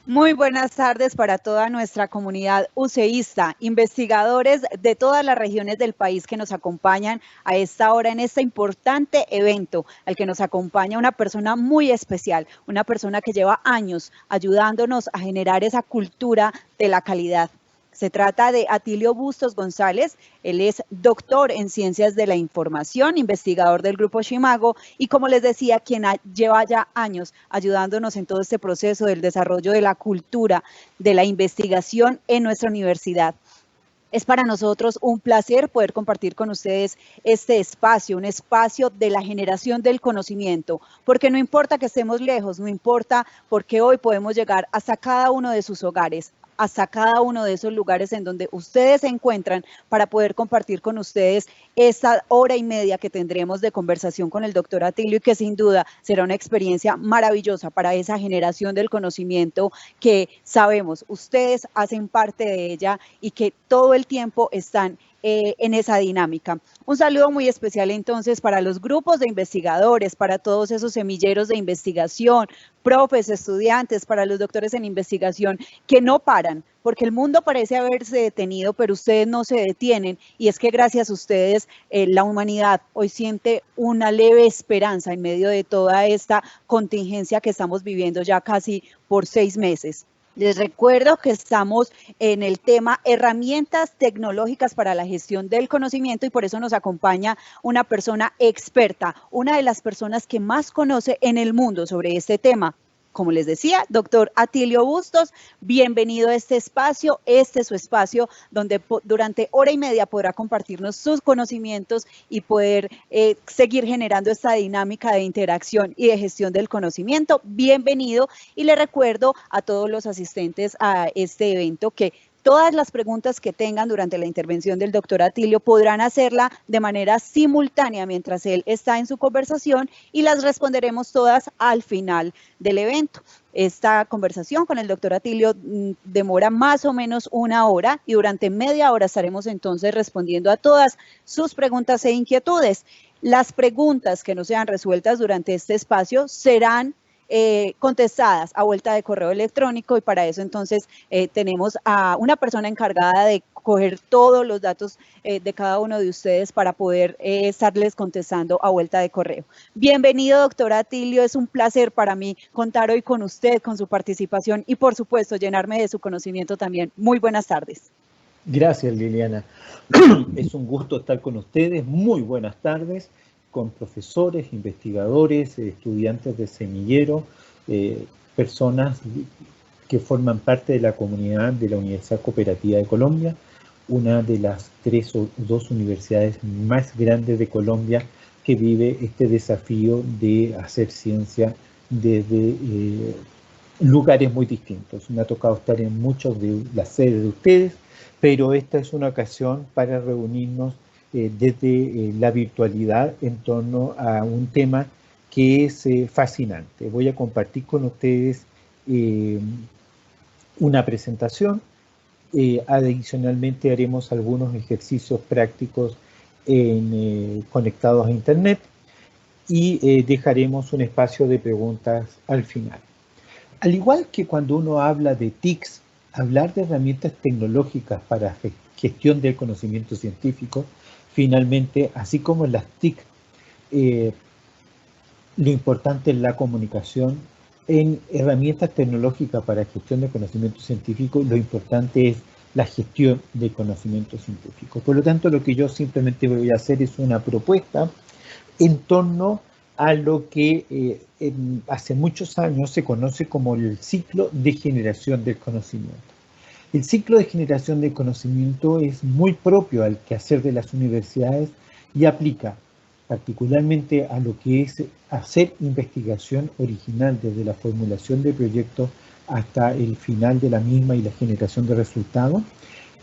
Muy buenas tardes para toda nuestra comunidad UCEísta, investigadores de todas las regiones del país que nos acompañan a esta hora en este importante evento, al que nos acompaña una persona muy especial, una persona que lleva años ayudándonos a generar esa cultura de la calidad. Se trata de Atilio Bustos González, él es doctor en Ciencias de la Información, investigador del Grupo Shimago y como les decía, quien lleva ya años ayudándonos en todo este proceso del desarrollo de la cultura, de la investigación en nuestra universidad. Es para nosotros un placer poder compartir con ustedes este espacio, un espacio de la generación del conocimiento, porque no importa que estemos lejos, no importa porque hoy podemos llegar hasta cada uno de sus hogares, hasta cada uno de esos lugares en donde ustedes se encuentran para poder compartir con ustedes esta hora y media que tendremos de conversación con el doctor Atilio y que sin duda será una experiencia maravillosa para esa generación del conocimiento que sabemos ustedes hacen parte de ella y que todo el tiempo están en esa dinámica. Un saludo muy especial entonces para los grupos de investigadores, para todos esos semilleros de investigación, profes, estudiantes, para los doctores en investigación que no paran, porque el mundo parece haberse detenido, pero ustedes no se detienen y es que gracias a ustedes la humanidad hoy siente una leve esperanza en medio de toda esta contingencia que estamos viviendo ya casi por 6 meses. Les recuerdo que estamos en el tema herramientas tecnológicas para la gestión del conocimiento y por eso nos acompaña una persona experta, una de las personas que más conoce en el mundo sobre este tema. Como les decía, doctor Atilio Bustos, bienvenido a este es su espacio donde durante hora y media podrá compartirnos sus conocimientos y poder seguir generando esta dinámica de interacción y de gestión del conocimiento. Bienvenido y le recuerdo a todos los asistentes a este evento que todas las preguntas que tengan durante la intervención del doctor Atilio podrán hacerla de manera simultánea mientras él está en su conversación y las responderemos todas al final del evento. Esta conversación con el doctor Atilio demora más o menos 1 hora y durante media hora estaremos entonces respondiendo a todas sus preguntas e inquietudes. Las preguntas que no sean resueltas durante este espacio serán contestadas a vuelta de correo electrónico y para eso entonces tenemos a una persona encargada de coger todos los datos de cada uno de ustedes para poder estarles contestando a vuelta de correo. Bienvenido, doctor Atilio, es un placer para mí contar hoy con usted, con su participación y por supuesto llenarme de su conocimiento también. Muy buenas tardes. Gracias, Liliana. Es un gusto estar con ustedes. Muy buenas tardes, con profesores, investigadores, estudiantes de semillero, personas que forman parte de la comunidad de la Universidad Cooperativa de Colombia, una de las 3 o 2 universidades más grandes de Colombia que vive este desafío de hacer ciencia desde lugares muy distintos. Me ha tocado estar en muchos de las sedes de ustedes, pero esta es una ocasión para reunirnos desde la virtualidad en torno a un tema que es fascinante. Voy a compartir con ustedes una presentación. Adicionalmente haremos algunos ejercicios prácticos conectados a Internet y dejaremos un espacio de preguntas al final. Al igual que cuando uno habla de TICs, hablar de herramientas tecnológicas para gestión del conocimiento científico, finalmente, así como en las TIC, lo importante es la comunicación. En herramientas tecnológicas para gestión de conocimiento científico, lo importante es la gestión de conocimiento científico. Por lo tanto, lo que yo simplemente voy a hacer es una propuesta en torno a lo que hace muchos años se conoce como el ciclo de generación del conocimiento. El ciclo de generación del conocimiento es muy propio al quehacer de las universidades y aplica particularmente a lo que es hacer investigación original desde la formulación del proyecto hasta el final de la misma y la generación de resultados,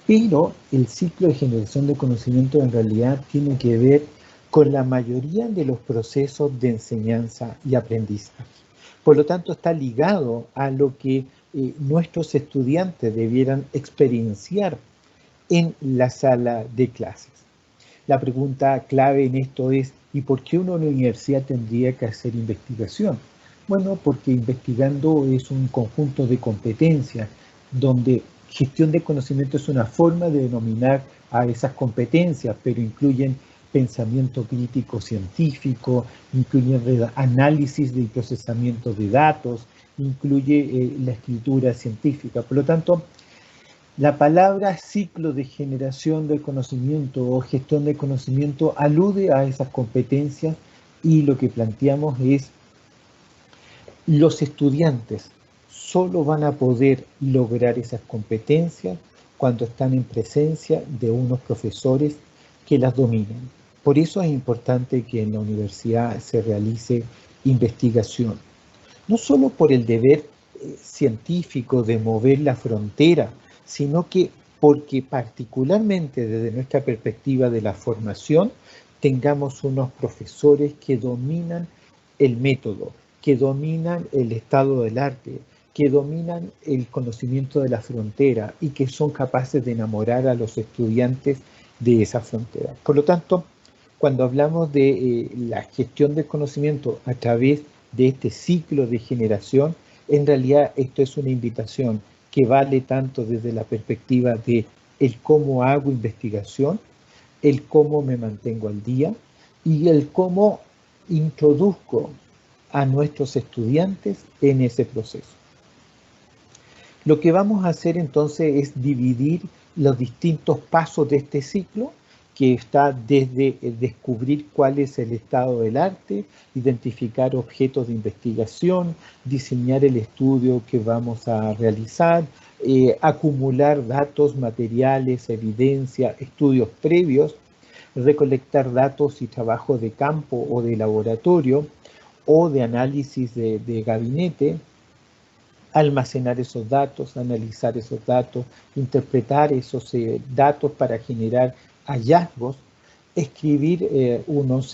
pero el ciclo de generación de conocimiento en realidad tiene que ver con la mayoría de los procesos de enseñanza y aprendizaje. Por lo tanto, está ligado a lo que nuestros estudiantes debieran experienciar en la sala de clases. La pregunta clave en esto es, ¿y por qué una universidad tendría que hacer investigación? Bueno, porque investigando es un conjunto de competencias, donde gestión de conocimiento es una forma de denominar a esas competencias, pero incluyen pensamiento crítico científico, incluyen análisis y procesamiento de datos, incluye la escritura científica. Por lo tanto, la palabra ciclo de generación del conocimiento o gestión del conocimiento alude a esas competencias y lo que planteamos es los estudiantes solo van a poder lograr esas competencias cuando están en presencia de unos profesores que las dominan. Por eso es importante que en la universidad se realice investigación, no solo por el deber científico de mover la frontera, sino que porque particularmente desde nuestra perspectiva de la formación, tengamos unos profesores que dominan el método, que dominan el estado del arte, que dominan el conocimiento de la frontera y que son capaces de enamorar a los estudiantes de esa frontera. Por lo tanto, cuando hablamos de la gestión del conocimiento a través de este ciclo de generación, en realidad esto es una invitación que vale tanto desde la perspectiva de el cómo hago investigación, el cómo me mantengo al día y el cómo introduzco a nuestros estudiantes en ese proceso. Lo que vamos a hacer entonces es dividir los distintos pasos de este ciclo, que está desde descubrir cuál es el estado del arte, identificar objetos de investigación, diseñar el estudio que vamos a realizar, acumular datos, materiales, evidencia, estudios previos, recolectar datos y trabajos de campo o de laboratorio o de análisis de gabinete, almacenar esos datos, analizar esos datos, interpretar esos datos para generar hallazgos, escribir unos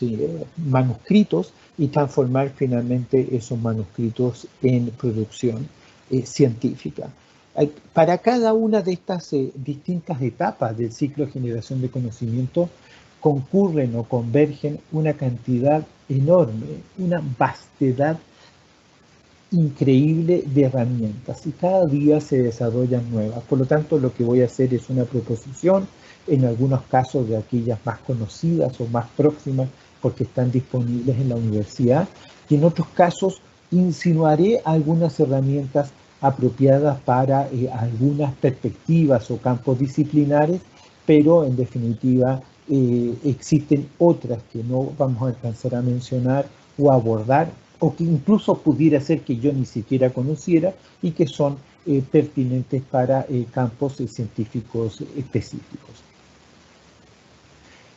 manuscritos y transformar finalmente esos manuscritos en producción científica. Para cada una de estas distintas etapas del ciclo de generación de conocimiento concurren o convergen una cantidad enorme, una vastedad increíble de herramientas y cada día se desarrollan nuevas. Por lo tanto, lo que voy a hacer es una proposición, en algunos casos de aquellas más conocidas o más próximas porque están disponibles en la universidad, y en otros casos insinuaré algunas herramientas apropiadas para algunas perspectivas o campos disciplinares, pero en definitiva existen otras que no vamos a alcanzar a mencionar o abordar, o que incluso pudiera ser que yo ni siquiera conociera y que son pertinentes para campos científicos específicos.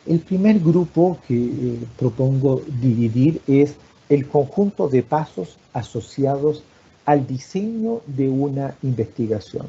El primer grupo que propongo dividir es el conjunto de pasos asociados al diseño de una investigación.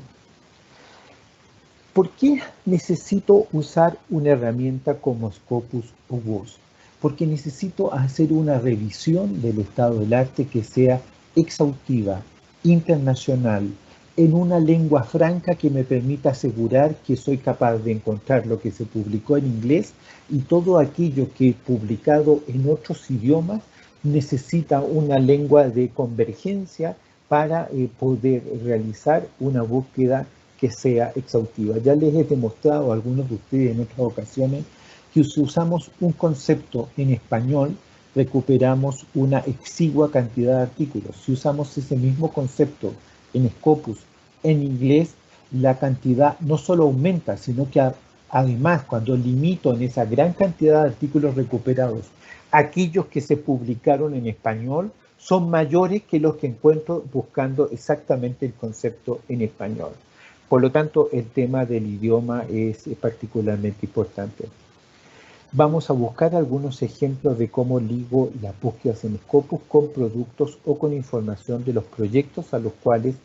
¿Por qué necesito usar una herramienta como Scopus o WOS? Porque necesito hacer una revisión del estado del arte que sea exhaustiva, internacional, en una lengua franca que me permita asegurar que soy capaz de encontrar lo que se publicó en inglés y todo aquello que he publicado en otros idiomas necesita una lengua de convergencia para poder realizar una búsqueda que sea exhaustiva. Ya les he demostrado a algunos de ustedes en otras ocasiones que si usamos un concepto en español, recuperamos una exigua cantidad de artículos. Si usamos ese mismo concepto en Scopus, en inglés, la cantidad no solo aumenta, sino que además, cuando limito en esa gran cantidad de artículos recuperados, aquellos que se publicaron en español son mayores que los que encuentro buscando exactamente el concepto en español. Por lo tanto, el tema del idioma es particularmente importante. Vamos a buscar algunos ejemplos de cómo ligo las búsquedas en Scopus con productos o con información de los proyectos a los cuales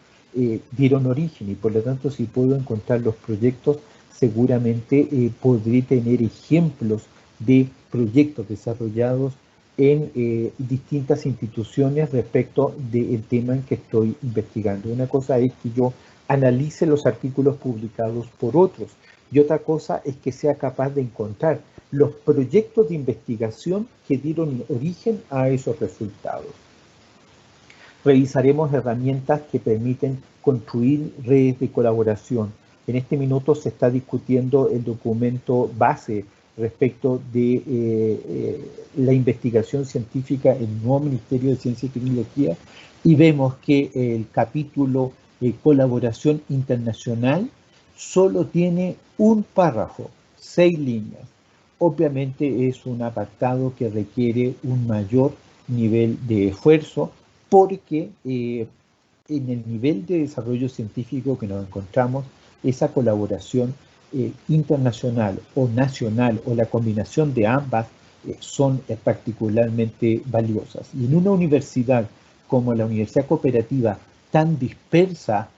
dieron origen, y por lo tanto, si puedo encontrar los proyectos, seguramente podré tener ejemplos de proyectos desarrollados en distintas instituciones respecto del tema en que estoy investigando. Una cosa es que yo analice los artículos publicados por otros, y otra cosa es que sea capaz de encontrar los proyectos de investigación que dieron origen a esos resultados. Revisaremos herramientas que permiten construir redes de colaboración. En este minuto se está discutiendo el documento base respecto de la investigación científica en el nuevo Ministerio de Ciencia y Tecnología, y vemos que el capítulo colaboración internacional solo tiene un párrafo, 6 líneas. Obviamente es un apartado que requiere un mayor nivel de esfuerzo, porque en el nivel de desarrollo científico que nos encontramos, esa colaboración internacional o nacional o la combinación de ambas son particularmente valiosas. Y en una universidad como la Universidad Cooperativa, tan dispersa,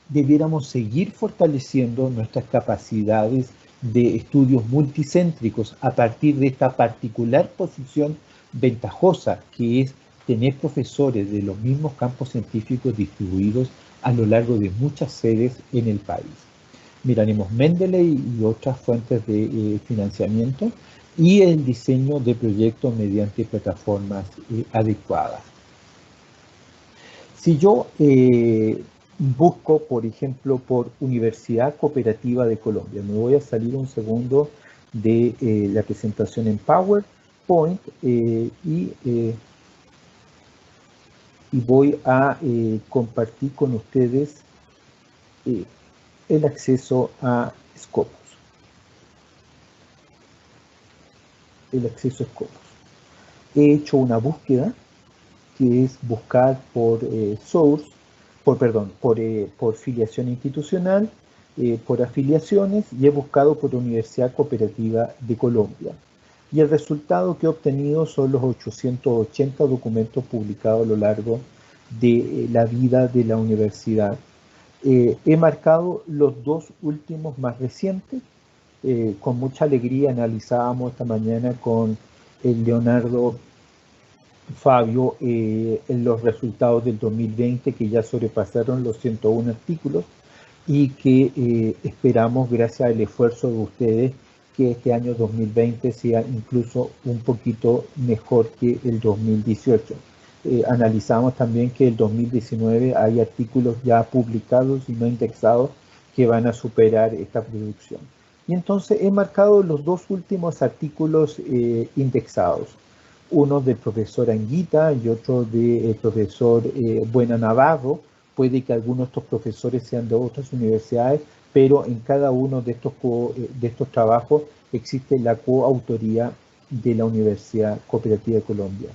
debiéramos seguir fortaleciendo nuestras capacidades de estudios multicéntricos a partir de esta particular posición ventajosa que es tener profesores de los mismos campos científicos distribuidos a lo largo de muchas sedes en el país. Miraremos Mendeley y otras fuentes de financiamiento y el diseño de proyectos mediante plataformas adecuadas. Si yo busco, por ejemplo, por Universidad Cooperativa de Colombia, me voy a salir un segundo de la presentación en PowerPoint y voy a compartir con ustedes el acceso a Scopus. He hecho una búsqueda que es buscar por por filiación institucional, por afiliaciones, y he buscado por Universidad Cooperativa de Colombia. Y el resultado que he obtenido son los 880 documentos publicados a lo largo de la vida de la universidad. He marcado los dos últimos más recientes. Con mucha alegría analizábamos esta mañana con el Leonardo Fabio en los resultados del 2020, que ya sobrepasaron los 101 artículos y que esperamos, gracias al esfuerzo de ustedes, que este año 2020 sea incluso un poquito mejor que el 2018. Analizamos también que el 2019 hay artículos ya publicados y no indexados que van a superar esta producción. Y entonces he marcado los dos últimos artículos indexados. Uno del profesor Anguita y otro del profesor Buena Navarro. Puede que algunos de estos profesores sean de otras universidades, pero en cada uno de estos trabajos existe la coautoría de la Universidad Cooperativa de Colombia.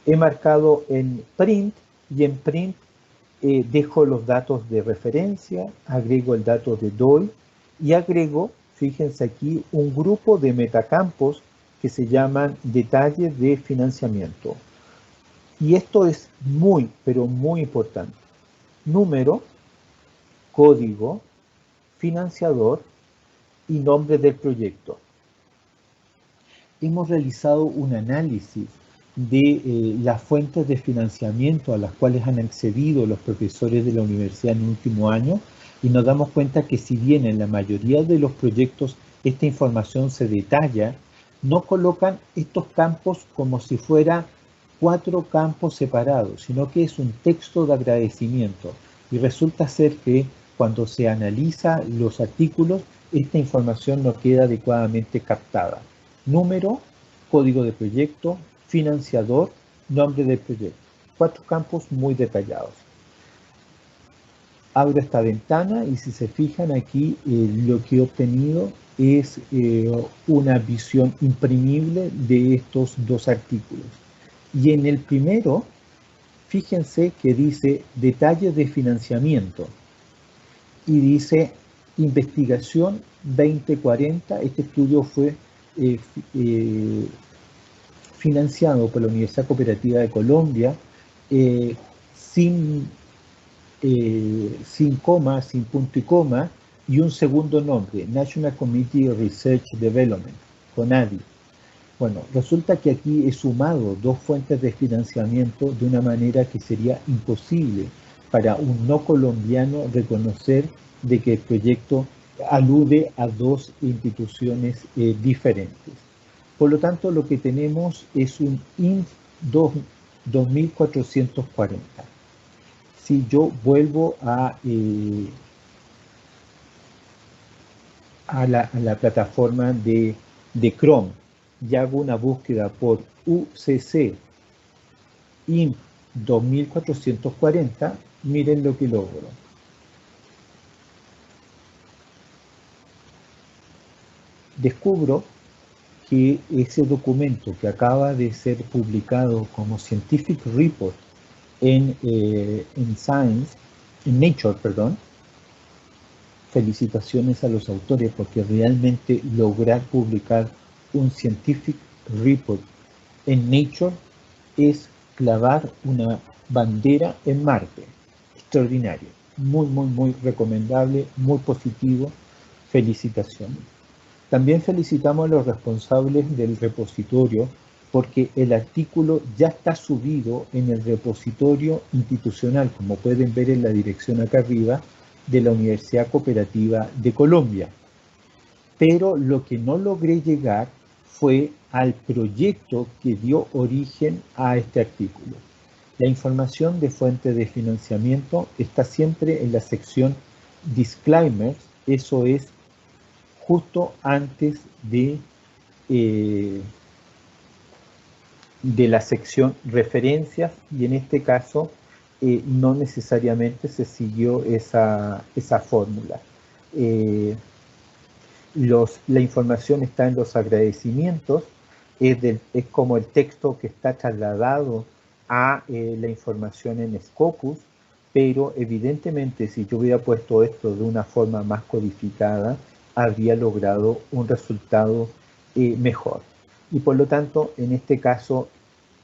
He marcado en print, y en print dejo los datos de referencia, agrego el dato de DOI y agrego, fíjense aquí, un grupo de metacampos que se llaman detalles de financiamiento. Y esto es muy, pero muy importante. Número, código, financiador y nombre del proyecto. Hemos realizado un análisis de las fuentes de financiamiento a las cuales han accedido los profesores de la universidad en el último año, y nos damos cuenta que si bien en la mayoría de los proyectos esta información se detalla, no colocan estos campos como si fuera 4 campos separados, sino que es un texto de agradecimiento. Y resulta ser que cuando se analiza los artículos, esta información no queda adecuadamente captada. Número, código de proyecto, financiador, nombre del proyecto. 4 campos muy detallados. Abro esta ventana y si se fijan aquí, lo que he obtenido es una visión imprimible de estos dos artículos. Y en el primero, fíjense que dice detalles de financiamiento y dice investigación 2040. Este estudio fue financiado por la Universidad Cooperativa de Colombia sin coma, sin punto y coma, y un segundo nombre, National Committee of Research Development, CONADI. Bueno, resulta que aquí he sumado dos fuentes de financiamiento de una manera que sería imposible para un no colombiano reconocer de que el proyecto alude a dos instituciones diferentes. Por lo tanto, lo que tenemos es un INF 2440. Si yo vuelvo a la plataforma de Chrome y hago una búsqueda por UCC INP 2440, miren lo que logro. Descubro que ese documento que acaba de ser publicado como Scientific Report en Nature, felicitaciones a los autores, porque realmente lograr publicar un Scientific Report en Nature es clavar una bandera en Marte. Extraordinario, muy recomendable, muy positivo. Felicitaciones. También felicitamos a los responsables del repositorio, porque el artículo ya está subido en el repositorio institucional, como pueden ver en la dirección acá arriba, de la Universidad Cooperativa de Colombia. Pero lo que no logré llegar fue al proyecto que dio origen a este artículo. La información de fuente de financiamiento está siempre en la sección Disclaimers, eso es justo antes de la sección Referencias, y en este caso no necesariamente se siguió esa fórmula. La información está en los agradecimientos, es como el texto que está trasladado a la información en Scopus, pero evidentemente si yo hubiera puesto esto de una forma más codificada, habría logrado un resultado mejor. Y por lo tanto, en este caso,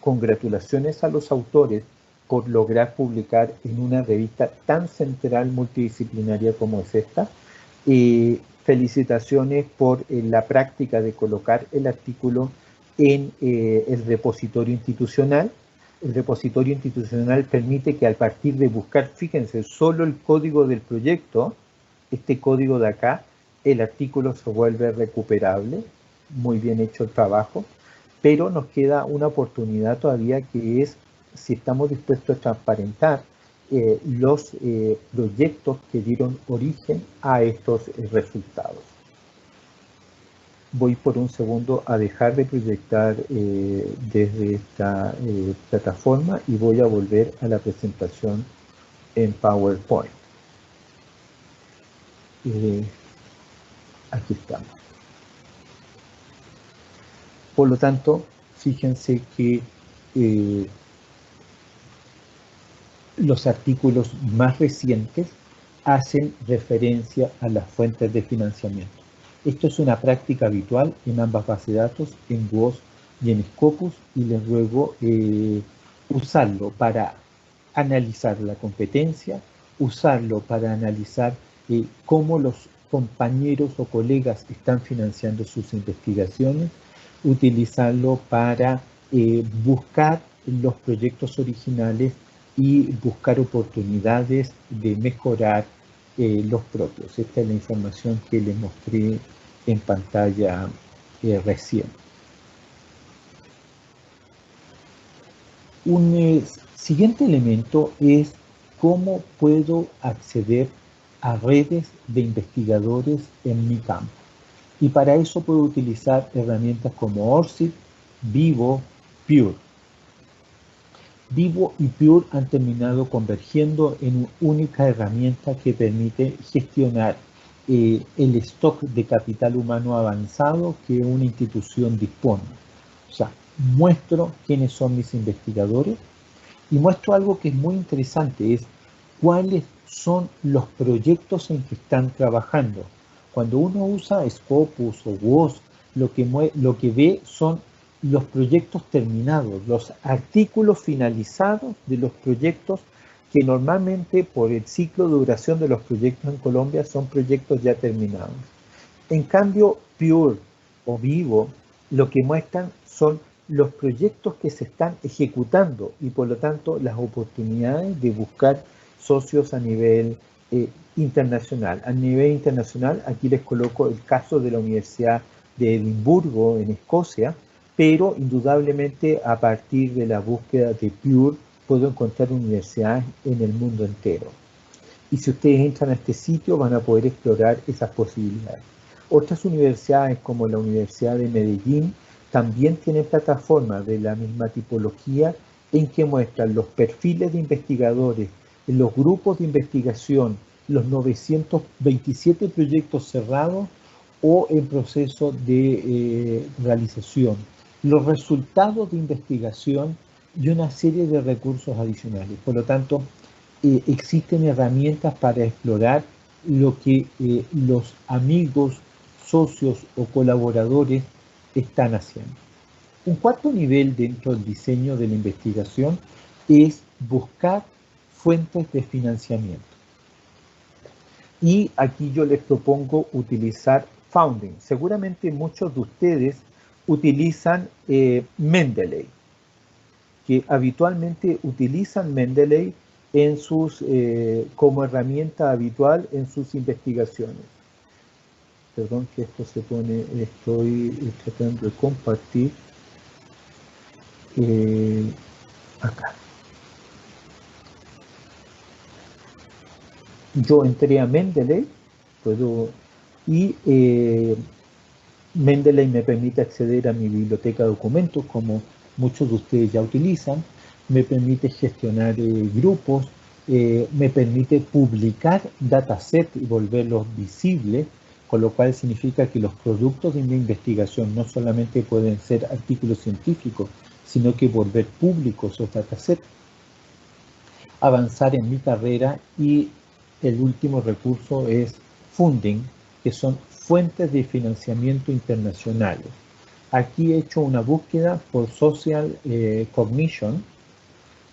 congratulaciones a los autores por lograr publicar en una revista tan central multidisciplinaria como es esta. Felicitaciones por la práctica de colocar el artículo en el repositorio institucional. El repositorio institucional permite que, al partir de buscar, fíjense, solo el código del proyecto, este código de acá, el artículo se vuelve recuperable. Muy bien hecho el trabajo, pero nos queda una oportunidad todavía, que es si estamos dispuestos a transparentar los proyectos que dieron origen a estos resultados. Voy por un segundo a dejar de proyectar desde esta plataforma y voy a volver a la presentación en PowerPoint. Aquí estamos. Por lo tanto, fíjense que los artículos más recientes hacen referencia a las fuentes de financiamiento. Esto es una práctica habitual en ambas bases de datos, en WOS y en Scopus, y les ruego usarlo para analizar la competencia, usarlo para analizar cómo los compañeros o colegas están financiando sus investigaciones, utilizarlo para buscar los proyectos originales y buscar oportunidades de mejorar los propios. Esta es la información que les mostré en pantalla recién. Un siguiente elemento es cómo puedo acceder a redes de investigadores en mi campo. Y para eso puedo utilizar herramientas como ORCID, Vivo, Pure. Vivo y Pure han terminado convergiendo en una única herramienta que permite gestionar el stock de capital humano avanzado que una institución dispone. O sea, muestro quiénes son mis investigadores y muestro algo que es muy interesante, es cuáles son los proyectos en que están trabajando. Cuando uno usa Scopus o WOS, lo que ve son los proyectos terminados, los artículos finalizados de los proyectos, que normalmente por el ciclo de duración de los proyectos en Colombia son proyectos ya terminados. En cambio, Pure o Vivo lo que muestran son los proyectos que se están ejecutando y por lo tanto las oportunidades de buscar socios a nivel internacional. A nivel internacional, aquí les coloco el caso de la Universidad de Edimburgo en Escocia, pero indudablemente a partir de la búsqueda de Pure puedo encontrar universidades en el mundo entero. Y si ustedes entran a este sitio van a poder explorar esas posibilidades. Otras universidades como la Universidad de Medellín también tienen plataformas de la misma tipología en que muestran los perfiles de investigadores, los grupos de investigación, los 927 proyectos cerrados o en proceso de realización, los resultados de investigación y una serie de recursos adicionales. Por lo tanto, existen herramientas para explorar lo que los amigos, socios o colaboradores están haciendo. Un cuarto nivel dentro del diseño de la investigación es buscar fuentes de financiamiento. Y aquí yo les propongo utilizar Founding. Seguramente muchos de ustedes utilizan Mendeley, que habitualmente utilizan Mendeley en sus, como herramienta habitual en sus investigaciones. Perdón que esto se pone, estoy tratando de compartir acá. Yo entré a Mendeley, y Mendeley me permite acceder a mi biblioteca de documentos, como muchos de ustedes ya utilizan, me permite gestionar grupos, me permite publicar datasets y volverlos visibles, con lo cual significa que los productos de mi investigación no solamente pueden ser artículos científicos, sino que volver públicos esos datasets, avanzar en mi carrera, y el último recurso es Funding, que son fuentes de financiamiento internacionales. Aquí he hecho una búsqueda por Social Cognition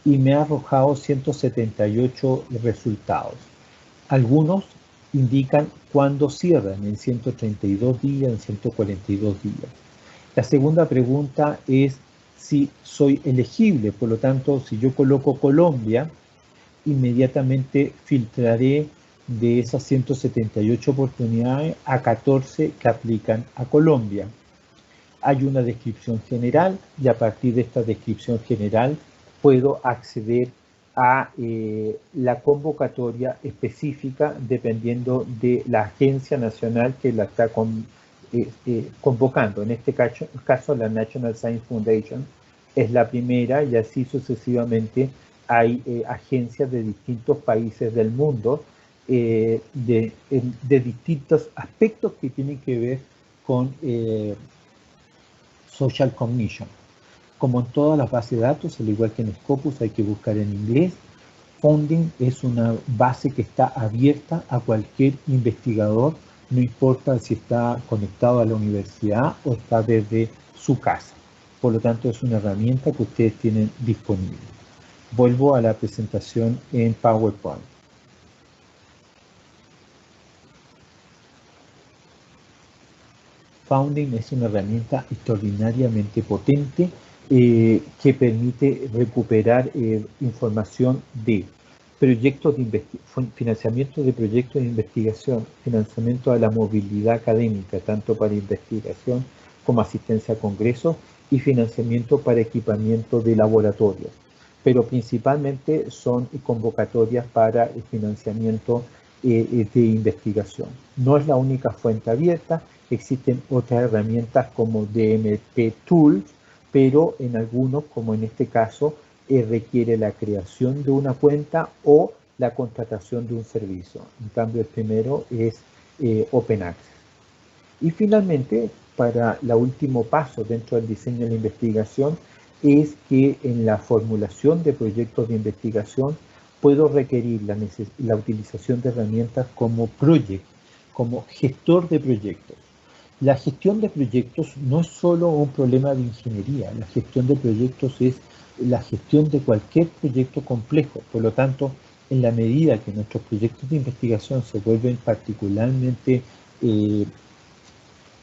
y me ha arrojado 178 resultados. Algunos indican cuándo cierran, en 132 días, en 142 días. La segunda pregunta es si soy elegible, por lo tanto, si yo coloco Colombia, inmediatamente filtraré de esas 178 oportunidades a 14 que aplican a Colombia. Hay una descripción general y a partir de esta descripción general puedo acceder a la convocatoria específica dependiendo de la agencia nacional que la está convocando. En este caso, la National Science Foundation es la primera, y así sucesivamente hay agencias de distintos países del mundo de distintos aspectos que tienen que ver con Social Cognition. Como en todas las bases de datos, al igual que en Scopus, hay que buscar en inglés. Funding es una base que está abierta a cualquier investigador, no importa si está conectado a la universidad o está desde su casa. Por lo tanto, es una herramienta que ustedes tienen disponible. Vuelvo a la presentación en PowerPoint. Founding es una herramienta extraordinariamente potente que permite recuperar información de proyectos de financiamiento de proyectos de investigación, financiamiento de la movilidad académica, tanto para investigación como asistencia a congresos, y financiamiento para equipamiento de laboratorios. Pero principalmente son convocatorias para el financiamiento de investigación. No es la única fuente abierta, existen otras herramientas como DMP Tools, pero en algunos, como en este caso, requiere la creación de una cuenta o la contratación de un servicio. En cambio, el primero es Open Access. Y finalmente, para el último paso dentro del diseño de la investigación, es que en la formulación de proyectos de investigación puedo requerir la utilización de herramientas como Project, como gestor de proyectos. La gestión de proyectos no es solo un problema de ingeniería, la gestión de proyectos es la gestión de cualquier proyecto complejo. Por lo tanto, en la medida que nuestros proyectos de investigación se vuelven particularmente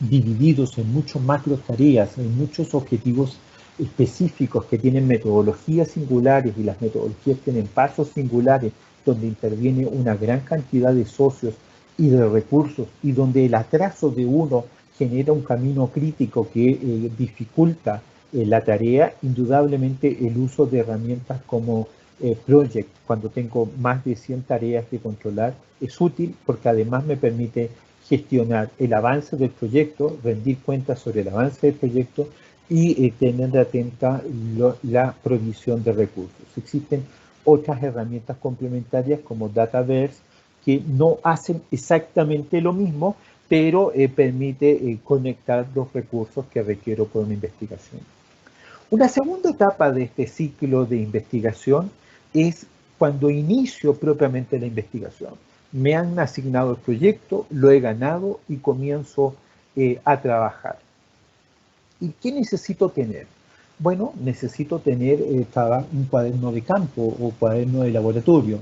divididos en muchas macro tareas, en muchos objetivos específicos que tienen metodologías singulares, y las metodologías tienen pasos singulares donde interviene una gran cantidad de socios y de recursos, y donde el atraso de uno genera un camino crítico que dificulta la tarea, indudablemente el uso de herramientas como Project, cuando tengo más de 100 tareas que controlar, es útil porque además me permite gestionar el avance del proyecto, rendir cuentas sobre el avance del proyecto y tener atenta la provisión de recursos. Existen otras herramientas complementarias como Dataverse que no hacen exactamente lo mismo, pero permite conectar los recursos que requiero por una investigación. Una segunda etapa de este ciclo de investigación es cuando inicio propiamente la investigación. Me han asignado el proyecto, lo he ganado y comienzo a trabajar. ¿Y qué necesito tener? Bueno, necesito tener un cuaderno de campo o cuaderno de laboratorio,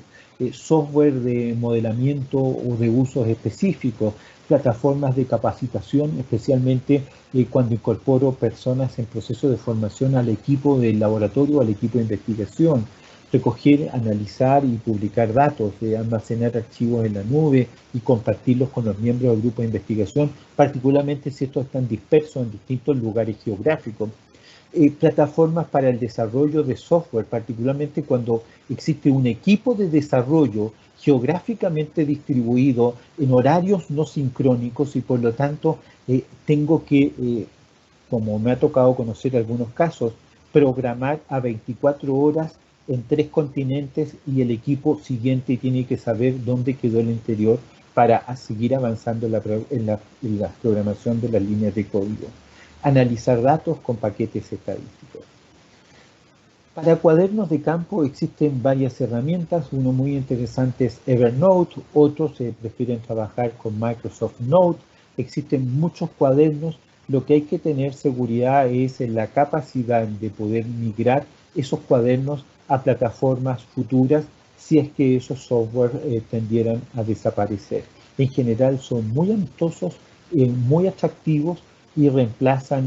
software de modelamiento o de usos específicos, plataformas de capacitación, especialmente cuando incorporo personas en proceso de formación al equipo del laboratorio, al equipo de investigación, recoger, analizar y publicar datos, almacenar archivos en la nube y compartirlos con los miembros del grupo de investigación, particularmente si estos están dispersos en distintos lugares geográficos. Plataformas para el desarrollo de software, particularmente cuando existe un equipo de desarrollo geográficamente distribuido en horarios no sincrónicos y por lo tanto tengo que, como me ha tocado conocer algunos casos, programar a 24 horas en 3 continentes y el equipo siguiente tiene que saber dónde quedó el anterior para seguir avanzando en la programación de las líneas de código. Analizar datos con paquetes estadísticos. Para cuadernos de campo existen varias herramientas, uno muy interesante es Evernote, otros prefieren trabajar con Microsoft Note, existen muchos cuadernos, lo que hay que tener seguridad es en la capacidad de poder migrar esos cuadernos a plataformas futuras si es que esos software tendieran a desaparecer. En general son muy amistosos, muy atractivos y reemplazan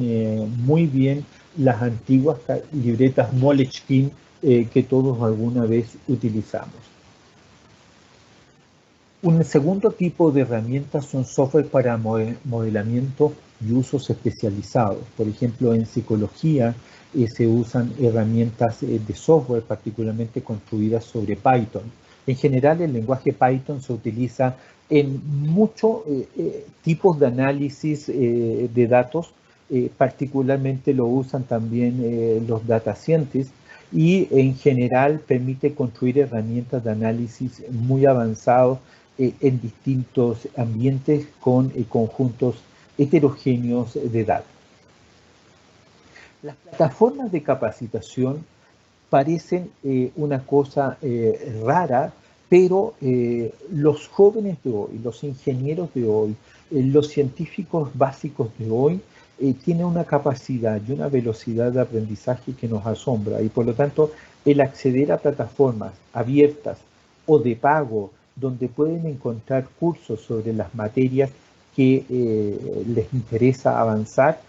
muy bien las antiguas libretas Moleskine que todos alguna vez utilizamos. Un segundo tipo de herramientas son software para modelamiento y usos especializados. Por ejemplo, en psicología se usan herramientas de software particularmente construidas sobre Python. En general, el lenguaje Python se utiliza en muchos tipos de análisis de datos, particularmente lo usan también los data scientists y en general permite construir herramientas de análisis muy avanzados en distintos ambientes con conjuntos heterogéneos de datos. Las plataformas de capacitación parecen una cosa rara, pero los jóvenes de hoy, los ingenieros de hoy, los científicos básicos de hoy tienen una capacidad y una velocidad de aprendizaje que nos asombra y por lo tanto el acceder a plataformas abiertas o de pago donde pueden encontrar cursos sobre las materias que les interesa avanzar,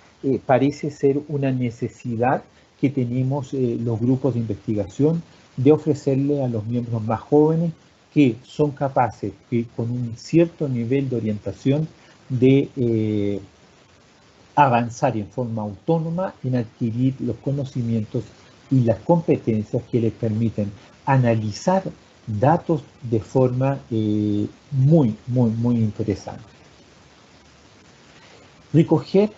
parece ser una necesidad que tenemos los grupos de investigación de ofrecerle a los miembros más jóvenes que son capaces, que con un cierto nivel de orientación, de avanzar en forma autónoma en adquirir los conocimientos y las competencias que les permiten analizar datos de forma muy interesante. Recoger,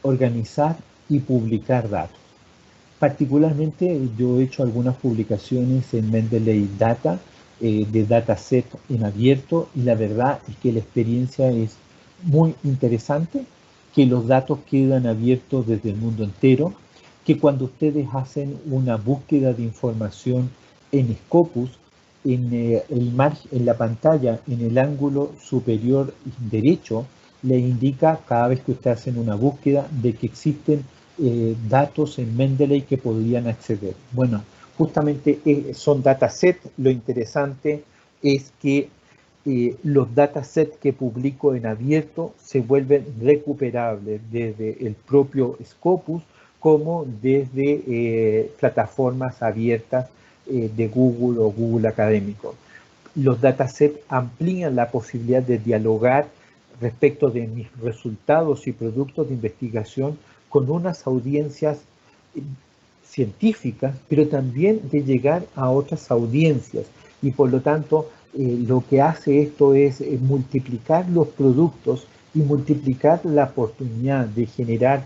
organizar y publicar datos. Particularmente yo he hecho algunas publicaciones en Mendeley Data, de dataset en abierto, y la verdad es que la experiencia es muy interesante, que los datos quedan abiertos desde el mundo entero, que cuando ustedes hacen una búsqueda de información en Scopus, en la pantalla, en el ángulo superior derecho, le indica cada vez que ustedes hacen una búsqueda de que existen datos en Mendeley que podrían acceder. Bueno, justamente son datasets. Lo interesante es que los datasets que publico en abierto se vuelven recuperables desde el propio Scopus como desde plataformas abiertas de Google o Google Académico. Los datasets amplían la posibilidad de dialogar, respecto de mis resultados y productos de investigación con unas audiencias científicas, pero también de llegar a otras audiencias. Y por lo tanto, lo que hace esto es multiplicar los productos y multiplicar la oportunidad de generar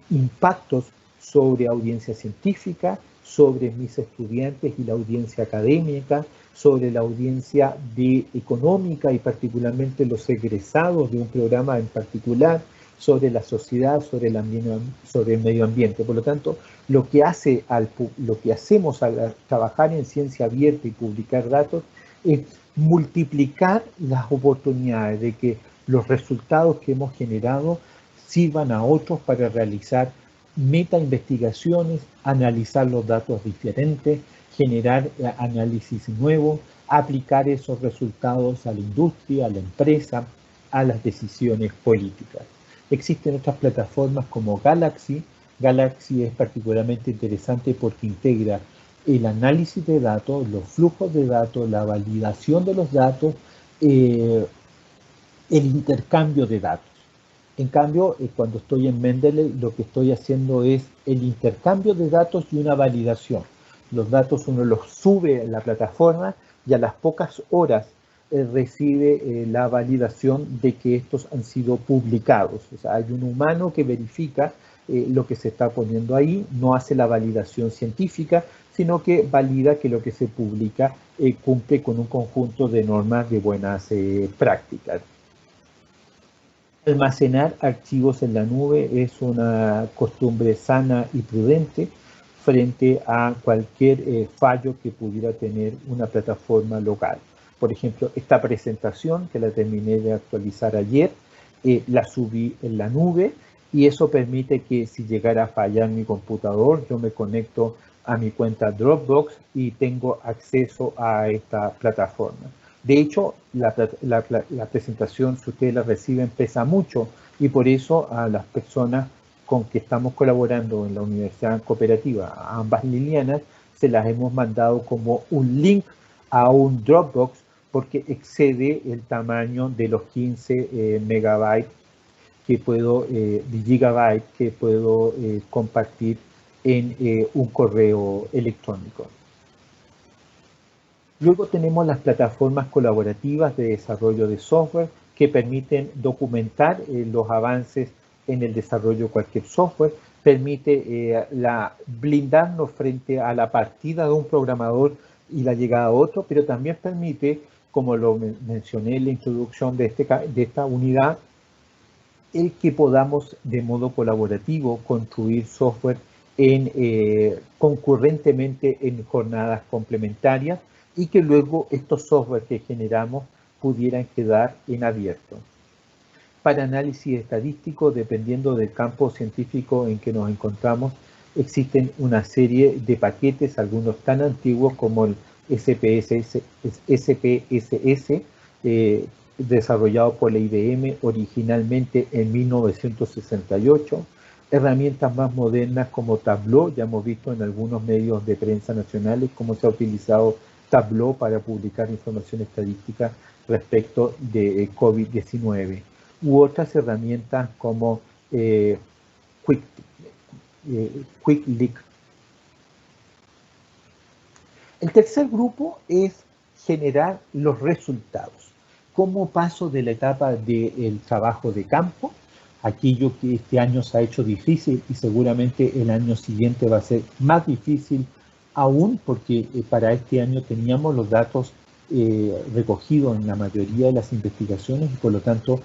impactos sobre audiencia científica, sobre mis estudiantes y la audiencia académica, sobre la audiencia económica y particularmente los egresados de un programa en particular, sobre la sociedad, sobre el medio ambiente. Por lo tanto, lo que hacemos al trabajar en ciencia abierta y publicar datos es multiplicar las oportunidades de que los resultados que hemos generado sirvan a otros para realizar meta investigaciones, analizar los datos diferentes, generar análisis nuevos, aplicar esos resultados a la industria, a la empresa, a las decisiones políticas. Existen otras plataformas como Galaxy. Galaxy es particularmente interesante porque integra el análisis de datos, los flujos de datos, la validación de los datos, el intercambio de datos. En cambio, cuando estoy en Mendeley, lo que estoy haciendo es el intercambio de datos y una validación. Los datos uno los sube a la plataforma y a las pocas horas recibe la validación de que estos han sido publicados. O sea, hay un humano que verifica lo que se está poniendo ahí, no hace la validación científica, sino que valida que lo que se publica cumple con un conjunto de normas de buenas prácticas. Almacenar archivos en la nube es una costumbre sana y prudente frente a cualquier fallo que pudiera tener una plataforma local. Por ejemplo, esta presentación que la terminé de actualizar ayer, la subí en la nube y eso permite que si llegara a fallar mi computador, yo me conecto a mi cuenta Dropbox y tengo acceso a esta plataforma. De hecho, la presentación, si ustedes la reciben, pesa mucho y por eso a las personas con que estamos colaborando en la Universidad Cooperativa, a ambas Lilianas, se las hemos mandado como un link a un Dropbox porque excede el tamaño de los 15 megabytes que puedo, gigabytes que puedo compartir en un correo electrónico. Luego tenemos las plataformas colaborativas de desarrollo de software que permiten documentar los avances en el desarrollo de cualquier software, permite blindarnos frente a la partida de un programador y la llegada a otro, pero también permite, como lo mencioné en la introducción de esta unidad, el que podamos de modo colaborativo construir software concurrentemente en jornadas complementarias y que luego estos software que generamos pudieran quedar en abierto. Para análisis estadístico, dependiendo del campo científico en que nos encontramos, existen una serie de paquetes, algunos tan antiguos como el SPSS, desarrollado por la IBM originalmente en 1968, herramientas más modernas como Tableau. Ya hemos visto en algunos medios de prensa nacionales cómo se ha utilizado Tableau para publicar información estadística respecto de COVID-19, u otras herramientas como QuickLeak. El tercer grupo es generar los resultados. ¿Cómo paso de la etapa del trabajo de campo, aquello que este año se ha hecho difícil y seguramente el año siguiente va a ser más difícil aún, porque para este año teníamos los datos recogidos en la mayoría de las investigaciones y por lo tanto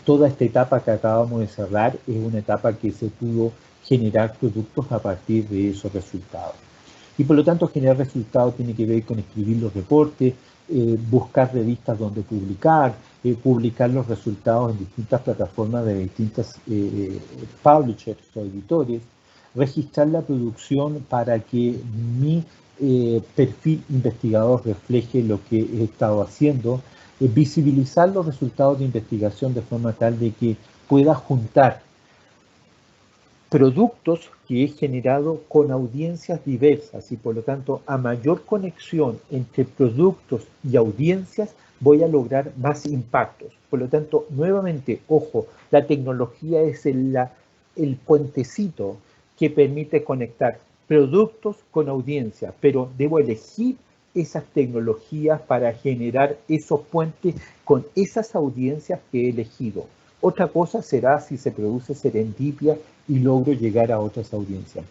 toda esta etapa que acabamos de cerrar es una etapa que se pudo generar productos a partir de esos resultados. Y por lo tanto generar resultados tiene que ver con escribir los reportes, buscar revistas donde publicar, publicar los resultados en distintas plataformas de distintas publishers o editores, registrar la producción para que mi perfil investigador refleje lo que he estado haciendo, visibilizar los resultados de investigación de forma tal de que pueda juntar productos que he generado con audiencias diversas y por lo tanto a mayor conexión entre productos y audiencias voy a lograr más impactos. Por lo tanto, nuevamente, ojo, la tecnología es el puentecito que permite conectar productos con audiencias, pero debo elegir esas tecnologías para generar esos puentes con esas audiencias que he elegido. Otra cosa será si se produce serendipia y logro llegar a otras audiencias.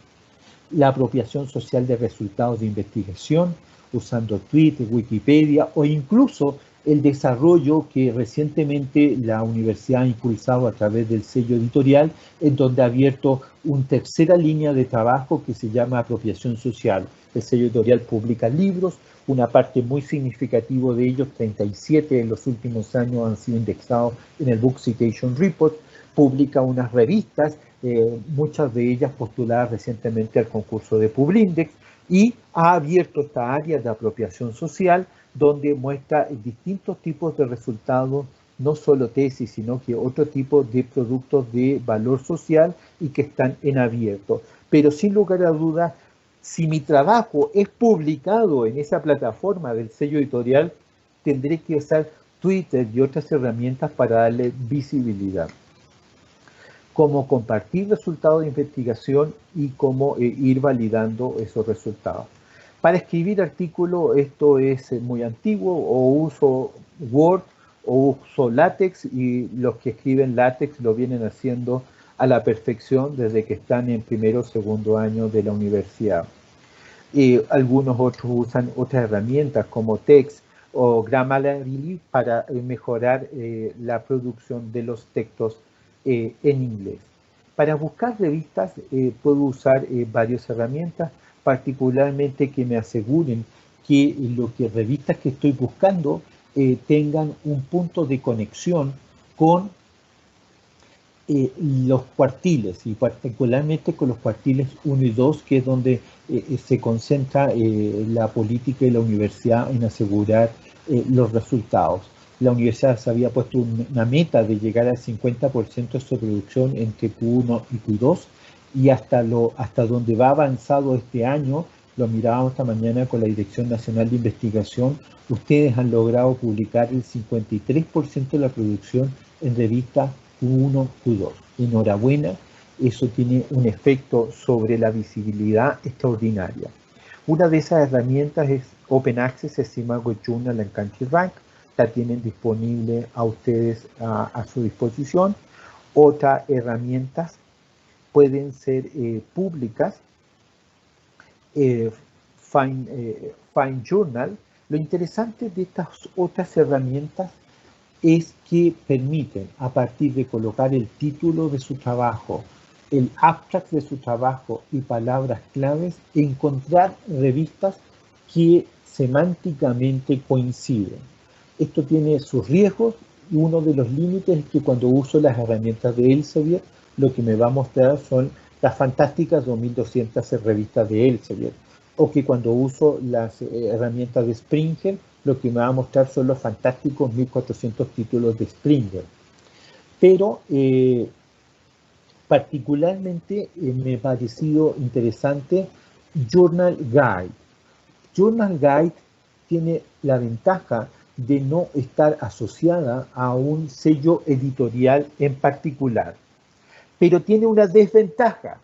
La apropiación social de resultados de investigación, usando Twitter, Wikipedia o incluso el desarrollo que recientemente la universidad ha impulsado a través del sello editorial, en donde ha abierto una tercera línea de trabajo que se llama apropiación social. El sello editorial publica libros, una parte muy significativa de ellos, 37 en los últimos años han sido indexados en el Book Citation Report, publica unas revistas, muchas de ellas postuladas recientemente al concurso de Publindex, y ha abierto esta área de apropiación social donde muestra distintos tipos de resultados, no solo tesis, sino que otro tipo de productos de valor social y que están en abierto. Pero sin lugar a dudas, si mi trabajo es publicado en esa plataforma del sello editorial, tendré que usar Twitter y otras herramientas para darle visibilidad. Cómo compartir resultados de investigación y cómo ir validando esos resultados. Para escribir artículos, esto es muy antiguo, o uso Word o uso LaTeX, y los que escriben LaTeX lo vienen haciendo a la perfección desde que están en primero o segundo año de la universidad. Algunos otros usan otras herramientas como Text o Grammarly para mejorar la producción de los textos en inglés. Para buscar revistas puedo usar varias herramientas, particularmente que me aseguren que revistas que estoy buscando tengan un punto de conexión con los cuartiles, y particularmente con los cuartiles 1 y 2, que es donde se concentra la política y la universidad en asegurar los resultados. La universidad se había puesto una meta de llegar al 50% de su producción entre Q1 y Q2, y hasta donde va avanzado este año, lo mirábamos esta mañana con la Dirección Nacional de Investigación, ustedes han logrado publicar el 53% de la producción en revistas Q1, Q2. Enhorabuena, eso tiene un efecto sobre la visibilidad extraordinaria. Una de esas herramientas es Open Access, Imago Journal and Country Rank, la tienen disponible a ustedes a su disposición. Otras herramientas pueden ser públicas, Find Journal. Lo interesante de estas otras herramientas es que permiten, a partir de colocar el título de su trabajo, el abstract de su trabajo y palabras claves, encontrar revistas que semánticamente coinciden. Esto tiene sus riesgos, y uno de los límites es que cuando uso las herramientas de Elsevier, lo que me va a mostrar son las fantásticas 2200 revistas de Elsevier, o que cuando uso las herramientas de Springer, lo que me va a mostrar son los fantásticos 1400 títulos de Springer. Pero particularmente me ha parecido interesante Journal Guide. Journal Guide tiene la ventaja de no estar asociada a un sello editorial en particular, pero tiene una desventaja: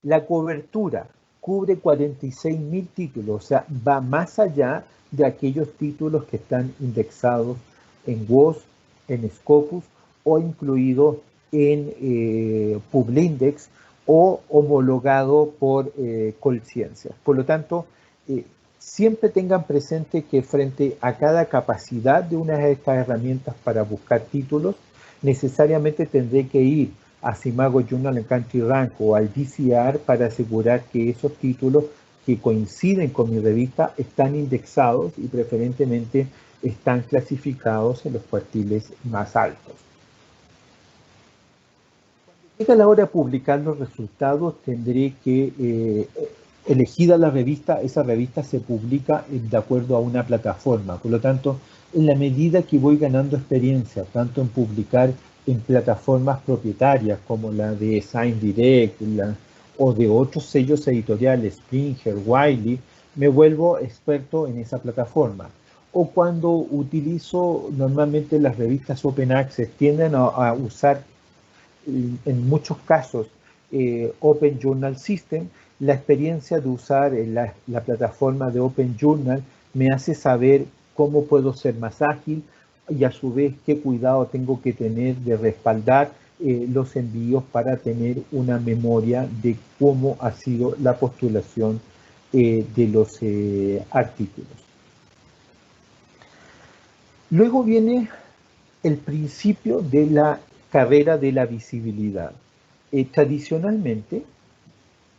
la cobertura cubre 46.000 títulos, o sea, va más allá de aquellos títulos que están indexados en WOS, en Scopus o incluidos en Publindex o homologado por Colciencias. Por lo tanto, siempre tengan presente que frente a cada capacidad de una de estas herramientas para buscar títulos, necesariamente tendré que ir a Imago Journal and Country Rank o al DCR para asegurar que esos títulos que coinciden con mi revista están indexados y preferentemente están clasificados en los cuartiles más altos. Cuando llegue la hora de publicar los resultados, tendré que, elegida la revista, esa revista se publica de acuerdo a una plataforma. Por lo tanto, en la medida que voy ganando experiencia, tanto en publicar en plataformas propietarias como la de Sign Direct o de otros sellos editoriales, Springer, Wiley, me vuelvo experto en esa plataforma. O cuando utilizo normalmente las revistas Open Access, tienden a usar en muchos casos Open Journal System. La experiencia de usar la plataforma de Open Journal me hace saber cómo puedo ser más ágil y a su vez qué cuidado tengo que tener de respaldar los envíos para tener una memoria de cómo ha sido la postulación de los artículos. Luego viene el principio de la carrera de la visibilidad. Tradicionalmente,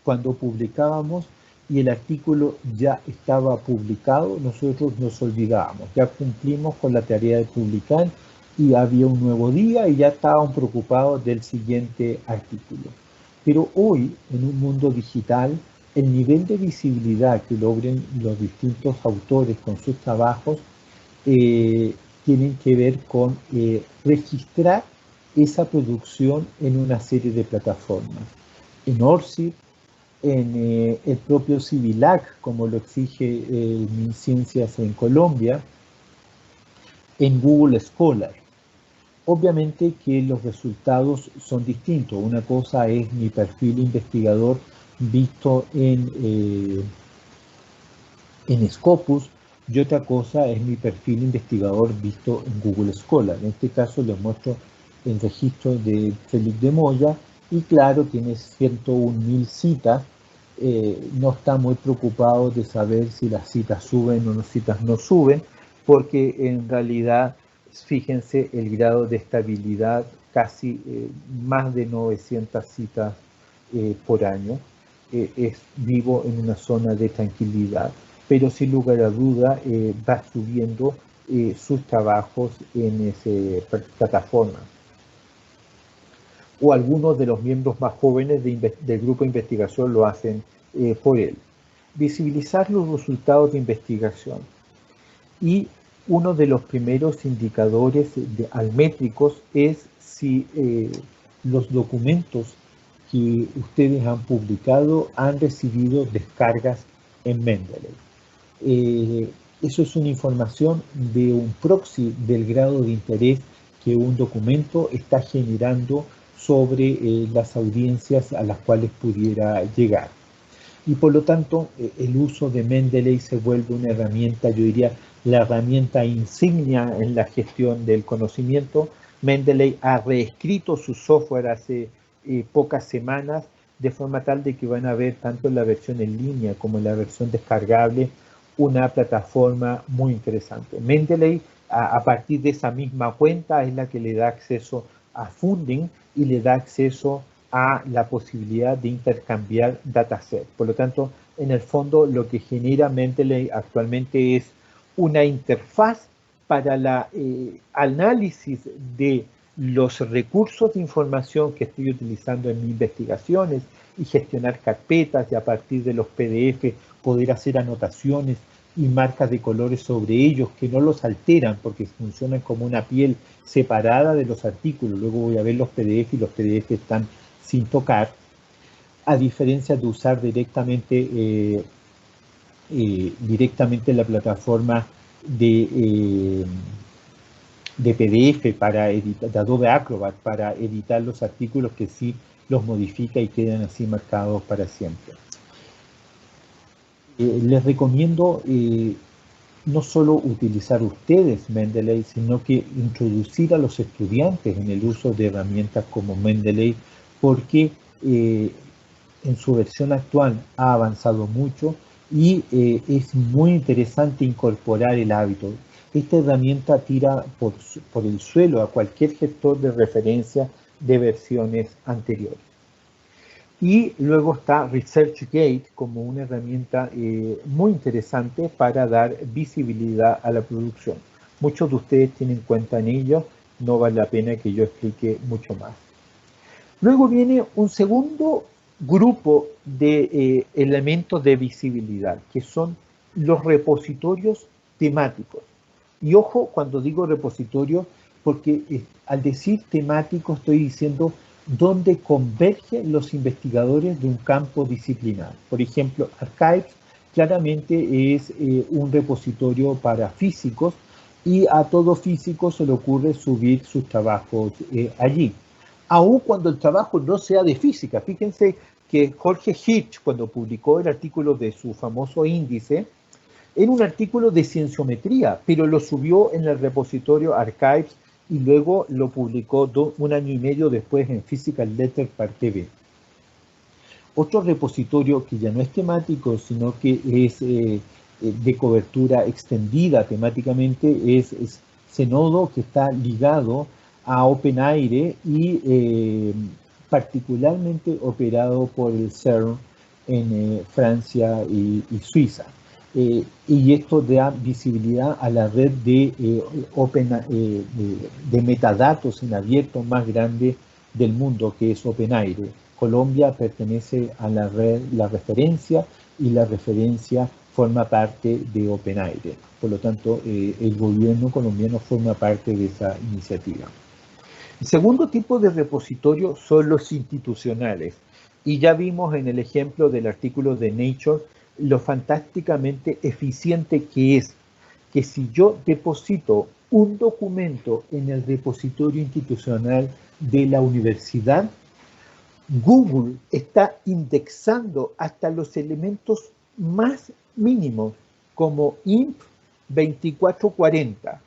cuando publicábamos y el artículo ya estaba publicado, nosotros nos olvidábamos, ya cumplimos con la tarea de publicar y había un nuevo día y ya estaban preocupados del siguiente artículo. Pero hoy, en un mundo digital, el nivel de visibilidad que logren los distintos autores con sus trabajos tienen que ver con registrar esa producción en una serie de plataformas. En ORCID, en el propio Civilac, como lo exige MinCiencias en Colombia, en Google Scholar. Obviamente que los resultados son distintos. Una cosa es mi perfil investigador visto en Scopus y otra cosa es mi perfil investigador visto en Google Scholar. En este caso les muestro el registro de Félix de Moya y claro, tiene 101.000 citas. No está muy preocupado de saber si las citas suben o las citas no suben, porque en realidad, fíjense el grado de estabilidad, casi más de 900 citas por año. Vivo en una zona de tranquilidad, pero sin lugar a duda va subiendo sus trabajos en esa plataforma. O algunos de los miembros más jóvenes del grupo de investigación lo hacen por él. Visibilizar los resultados de investigación. Y uno de los primeros indicadores almétricos es si los documentos que ustedes han publicado han recibido descargas en Mendeley. Eso es una información de un proxy del grado de interés que un documento está generando sobre las audiencias a las cuales pudiera llegar. Y por lo tanto, el uso de Mendeley se vuelve una herramienta, yo diría, la herramienta insignia en la gestión del conocimiento. Mendeley ha reescrito su software hace pocas semanas, de forma tal de que van a ver tanto en la versión en línea como en la versión descargable una plataforma muy interesante. Mendeley, a partir de esa misma cuenta, es la que le da acceso a funding y le da acceso a la posibilidad de intercambiar datasets. Por lo tanto, en el fondo, lo que genera Mendeley actualmente es una interfaz para el análisis de los recursos de información que estoy utilizando en mis investigaciones y gestionar carpetas y a partir de los PDF poder hacer anotaciones y marcas de colores sobre ellos que no los alteran porque funcionan como una piel separada de los artículos. Luego voy a ver los PDF y los PDF están sin tocar, a diferencia de usar directamente la plataforma de PDF para editar, de Adobe Acrobat para editar los artículos que sí los modifica y quedan así marcados para siempre. Les recomiendo no solo utilizar ustedes Mendeley, sino que introducir a los estudiantes en el uso de herramientas como Mendeley, porque en su versión actual ha avanzado mucho y es muy interesante incorporar el hábito. Esta herramienta tira por el suelo a cualquier gestor de referencia de versiones anteriores. Y luego está ResearchGate como una herramienta muy interesante para dar visibilidad a la producción. Muchos de ustedes tienen cuenta en ello, no vale la pena que yo explique mucho más. Luego viene un segundo grupo de elementos de visibilidad, que son los repositorios temáticos. Y ojo, cuando digo repositorio, porque al decir temático estoy diciendo dónde convergen los investigadores de un campo disciplinar. Por ejemplo, Archives claramente es un repositorio para físicos y a todo físico se le ocurre subir sus trabajos allí. Aun cuando el trabajo no sea de física. Fíjense que Jorge Hirsch, cuando publicó el artículo de su famoso índice, era un artículo de cienciometría, pero lo subió en el repositorio Archives y luego lo publicó un año y medio después en Physical Letters Parte B. Otro repositorio que ya no es temático, sino que es de cobertura extendida temáticamente, es Zenodo, que está ligado a OpenAIRE y particularmente operado por el CERN en Francia y Suiza. Y esto da visibilidad a la red de metadatos en abierto más grande del mundo, que es OpenAIRE. Colombia pertenece a la red, la referencia, y la referencia forma parte de OpenAIRE. Por lo tanto, el gobierno colombiano forma parte de esa iniciativa. El segundo tipo de repositorio son los institucionales. Y ya vimos en el ejemplo del artículo de Nature lo fantásticamente eficiente que es, que si yo deposito un documento en el repositorio institucional de la universidad, Google está indexando hasta los elementos más mínimos, como INF 2440.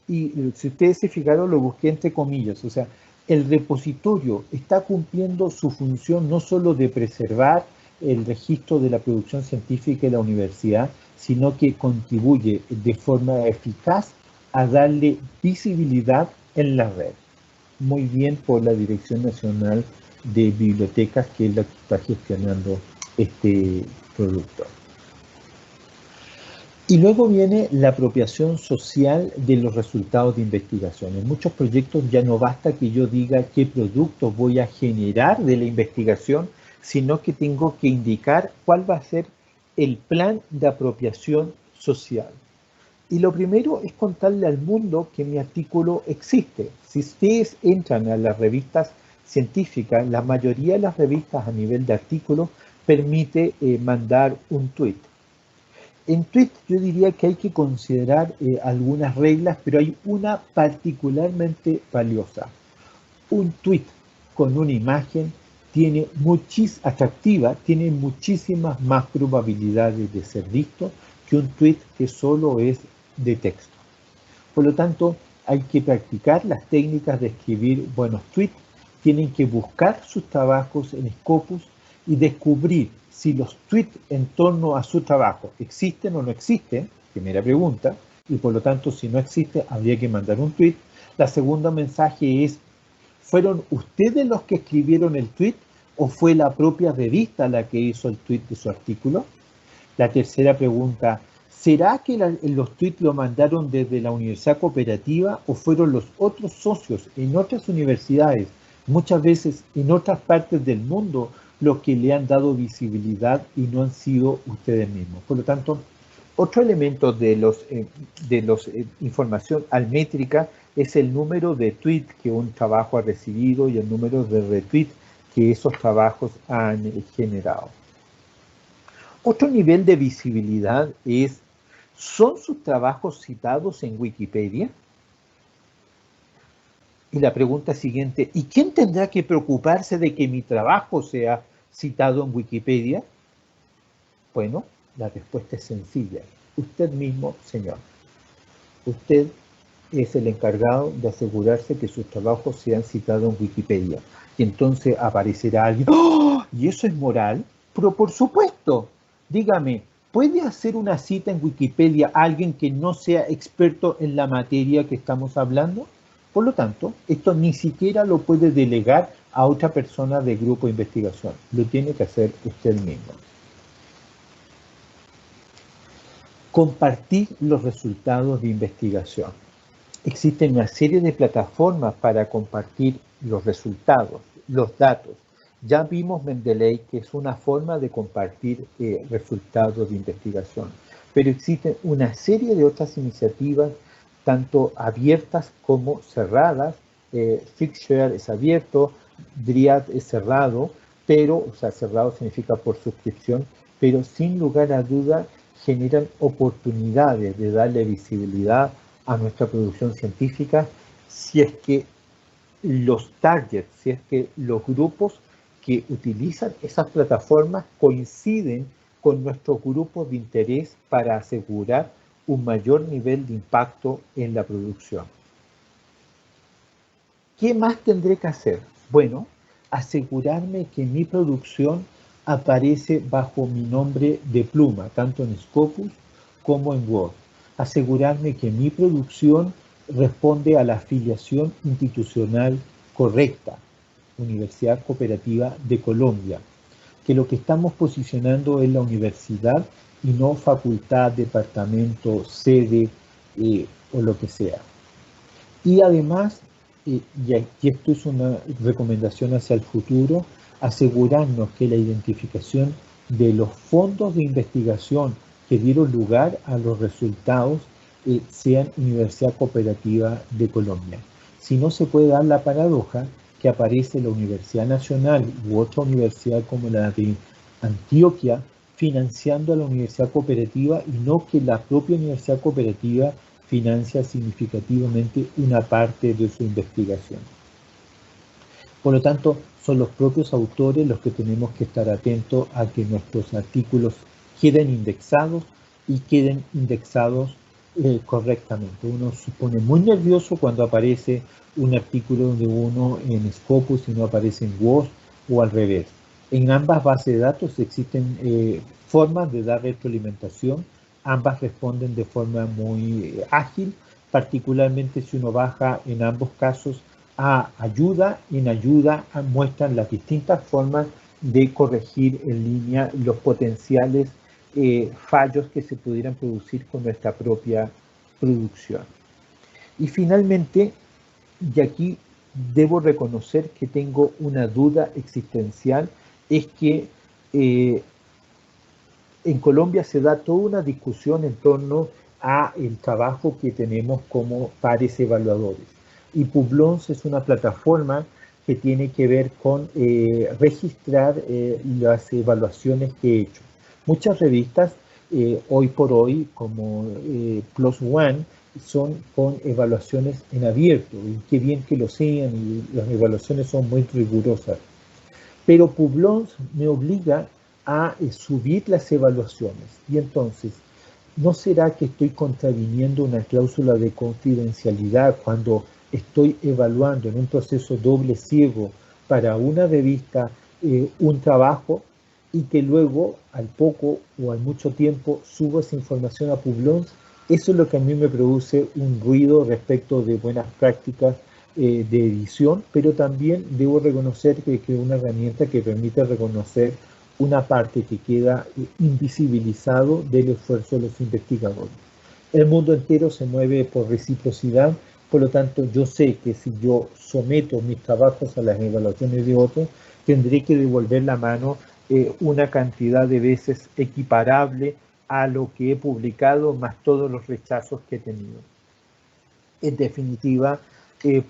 Y si ustedes se fijaron, lo busqué entre comillas. O sea, el repositorio está cumpliendo su función no solo de preservar el registro de la producción científica de la universidad, sino que contribuye de forma eficaz a darle visibilidad en la red. Muy bien por la Dirección Nacional de Bibliotecas, que es la que está gestionando este producto. Y luego viene la apropiación social de los resultados de investigación. En muchos proyectos ya no basta que yo diga qué productos voy a generar de la investigación, sino que tengo que indicar cuál va a ser el plan de apropiación social. Y lo primero es contarle al mundo que mi artículo existe. Si ustedes entran a las revistas científicas, la mayoría de las revistas a nivel de artículos permite mandar un tweet. En tweet yo diría que hay que considerar algunas reglas, pero hay una particularmente valiosa. Un tweet con una imagen tiene tiene muchísimas más probabilidades de ser visto que un tweet que solo es de texto. Por lo tanto, hay que practicar las técnicas de escribir buenos tweets, tienen que buscar sus trabajos en Scopus y descubrir si los tweets en torno a su trabajo existen o no existen, primera pregunta, y por lo tanto si no existe habría que mandar un tweet. La segunda mensaje es, ¿fueron ustedes los que escribieron el tweet o fue la propia revista la que hizo el tweet de su artículo? La tercera pregunta, ¿será que los tweets lo mandaron desde la Universidad Cooperativa o fueron los otros socios en otras universidades, muchas veces en otras partes del mundo, los que le han dado visibilidad y no han sido ustedes mismos? Por lo tanto, otro elemento de los información almétrica es el número de tweets que un trabajo ha recibido y el número de retweets que esos trabajos han generado. Otro nivel de visibilidad es, ¿son sus trabajos citados en Wikipedia? Y la pregunta siguiente, ¿y quién tendrá que preocuparse de que mi trabajo sea citado en Wikipedia? Bueno, la respuesta es sencilla. Usted mismo, señor. Usted es el encargado de asegurarse que sus trabajos sean citados en Wikipedia. Y entonces aparecerá alguien, ¡oh! ¿Y eso es moral? Pero por supuesto, dígame, ¿puede hacer una cita en Wikipedia alguien que no sea experto en la materia que estamos hablando? Por lo tanto, esto ni siquiera lo puede delegar a otra persona del grupo de investigación. Lo tiene que hacer usted mismo. Compartir los resultados de investigación. Existen una serie de plataformas para compartir los resultados, los datos. Ya vimos Mendeley, que es una forma de compartir resultados de investigación, pero existen una serie de otras iniciativas tanto abiertas como cerradas. Fixshare es abierto, Dryad es cerrado, pero, o sea, cerrado significa por suscripción, pero sin lugar a duda generan oportunidades de darle visibilidad a nuestra producción científica si es que los targets, si es que los grupos que utilizan esas plataformas coinciden con nuestros grupos de interés para asegurar un mayor nivel de impacto en la producción. ¿Qué más tendré que hacer? Bueno, asegurarme que mi producción aparece bajo mi nombre de pluma, tanto en Scopus como en Word. Asegurarme que mi producción responde a la afiliación institucional correcta, Universidad Cooperativa de Colombia, que lo que estamos posicionando es la universidad y no facultad, departamento, sede o lo que sea. Y además, y esto es una recomendación hacia el futuro, asegurarnos que la identificación de los fondos de investigación que dieron lugar a los resultados sean Universidad Cooperativa de Colombia. Si no, se puede dar la paradoja que aparece la Universidad Nacional u otra universidad como la de Antioquia financiando a la Universidad Cooperativa y no que la propia Universidad Cooperativa financia significativamente una parte de su investigación. Por lo tanto, son los propios autores los que tenemos que estar atentos a que nuestros artículos queden indexados y queden indexados correctamente. Uno se pone muy nervioso cuando aparece un artículo de uno en Scopus y no aparece en Word o al revés. En ambas bases de datos existen formas de dar retroalimentación. Ambas responden de forma muy ágil, particularmente si uno baja en ambos casos a ayuda, en ayuda muestran las distintas formas de corregir en línea los potenciales fallos que se pudieran producir con nuestra propia producción. Y finalmente, y aquí debo reconocer que tengo una duda existencial, es que en Colombia se da toda una discusión en torno a el trabajo que tenemos como pares evaluadores. Y Publons es una plataforma que tiene que ver con registrar las evaluaciones que he hecho. Muchas revistas hoy por hoy, como Plus One, son con evaluaciones en abierto, y qué bien que lo sean, y las evaluaciones son muy rigurosas. Pero Publons me obliga a subir las evaluaciones, y entonces, ¿no será que estoy contraviniendo una cláusula de confidencialidad cuando estoy evaluando en un proceso doble ciego para una revista un trabajo y que luego al poco o al mucho tiempo subo esa información a Publons? Eso es lo que a mí me produce un ruido respecto de buenas prácticas de edición, pero también debo reconocer que es una herramienta que permite reconocer una parte que queda invisibilizado del esfuerzo de los investigadores. El mundo entero se mueve por reciprocidad, por lo tanto yo sé que si yo someto mis trabajos a las evaluaciones de otros, tendré que devolver la mano una cantidad de veces equiparable a lo que he publicado, más todos los rechazos que he tenido. En definitiva,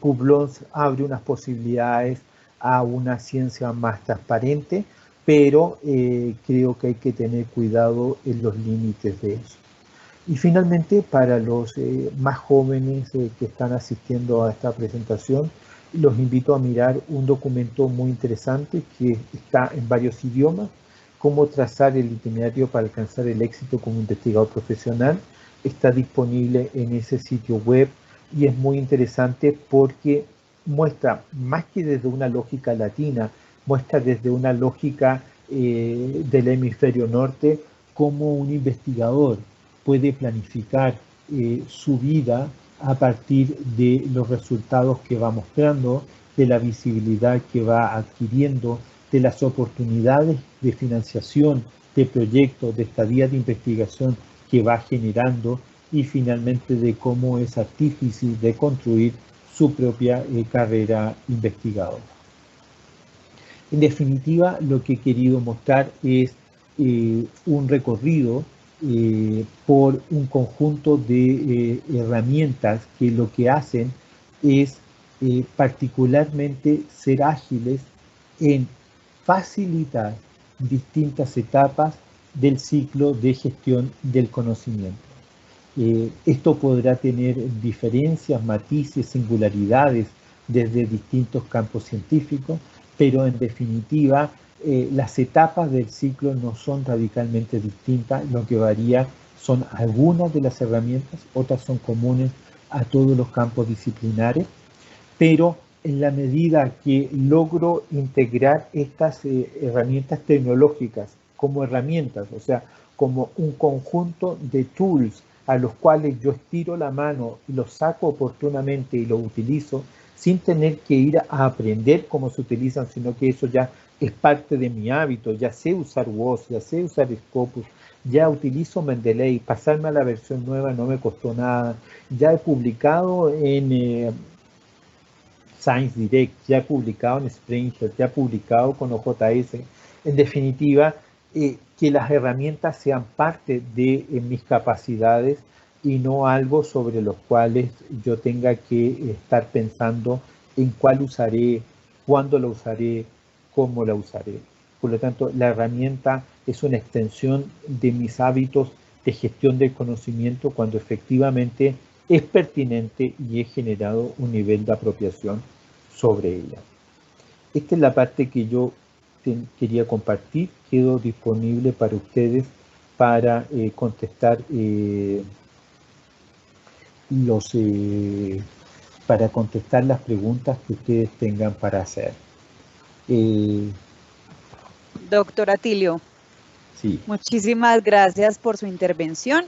Publons abre unas posibilidades a una ciencia más transparente, pero creo que hay que tener cuidado en los límites de eso. Y finalmente, para los más jóvenes que están asistiendo a esta presentación, los invito a mirar un documento muy interesante que está en varios idiomas, Cómo trazar el itinerario para alcanzar el éxito como investigador profesional. Está disponible en ese sitio web y es muy interesante porque muestra, más que desde una lógica latina, muestra desde una lógica del hemisferio norte, cómo un investigador puede planificar su vida a partir de los resultados que va mostrando, de la visibilidad que va adquiriendo, de las oportunidades de financiación de proyectos, de estadía de investigación que va generando, y finalmente de cómo es artífice de construir su propia carrera investigadora. En definitiva, lo que he querido mostrar es un recorrido por un conjunto de herramientas que lo que hacen es particularmente ser ágiles en facilitar distintas etapas del ciclo de gestión del conocimiento. Esto podrá tener diferencias, matices, singularidades desde distintos campos científicos, pero en definitiva las etapas del ciclo no son radicalmente distintas, lo que varía son algunas de las herramientas, otras son comunes a todos los campos disciplinares, pero en la medida que logro integrar estas herramientas tecnológicas como herramientas, o sea, como un conjunto de tools a los cuales yo estiro la mano y los saco oportunamente y los utilizo sin tener que ir a aprender cómo se utilizan, sino que eso ya es parte de mi hábito, ya sé usar WOS, ya sé usar Scopus, ya utilizo Mendeley, pasarme a la versión nueva no me costó nada, ya he publicado en Science Direct, ya he publicado en Springer, ya he publicado con OJS, en definitiva, que las herramientas sean parte de mis capacidades y no algo sobre los cuales yo tenga que estar pensando en cuál usaré, cuándo la usaré, cómo la usaré. Por lo tanto, la herramienta es una extensión de mis hábitos de gestión del conocimiento cuando efectivamente es pertinente y he generado un nivel de apropiación sobre ella. Esta es la parte que yo quería compartir. Quedo disponible para ustedes para contestar para contestar las preguntas que ustedes tengan para hacer. Doctor Atilio, sí. Muchísimas gracias por su intervención.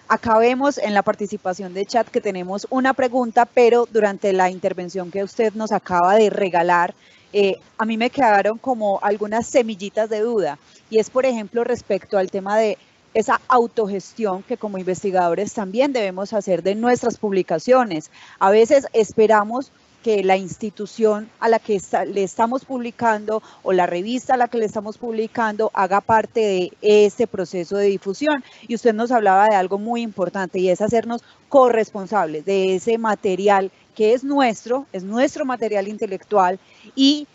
Acá vemos en la participación de chat que tenemos una pregunta, pero durante la intervención que usted nos acaba de regalar, a mí me quedaron como algunas semillitas de duda, y es, por ejemplo, respecto al tema de esa autogestión que como investigadores también debemos hacer de nuestras publicaciones. A veces esperamos que la institución a la que le estamos publicando o la revista a la que le estamos publicando haga parte de este proceso de difusión. Y usted nos hablaba de algo muy importante, y es hacernos corresponsables de ese material que es nuestro material intelectual, y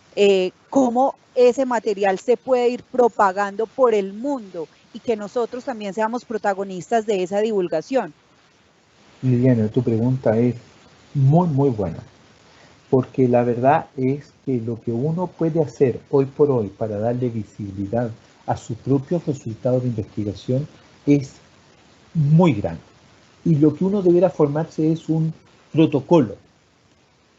cómo ese material se puede ir propagando por el mundo y que nosotros también seamos protagonistas de esa divulgación. Liliana, tu pregunta es muy, muy buena. Porque la verdad es que lo que uno puede hacer hoy por hoy para darle visibilidad a sus propios resultados de investigación es muy grande. Y lo que uno deberá formarse es un protocolo.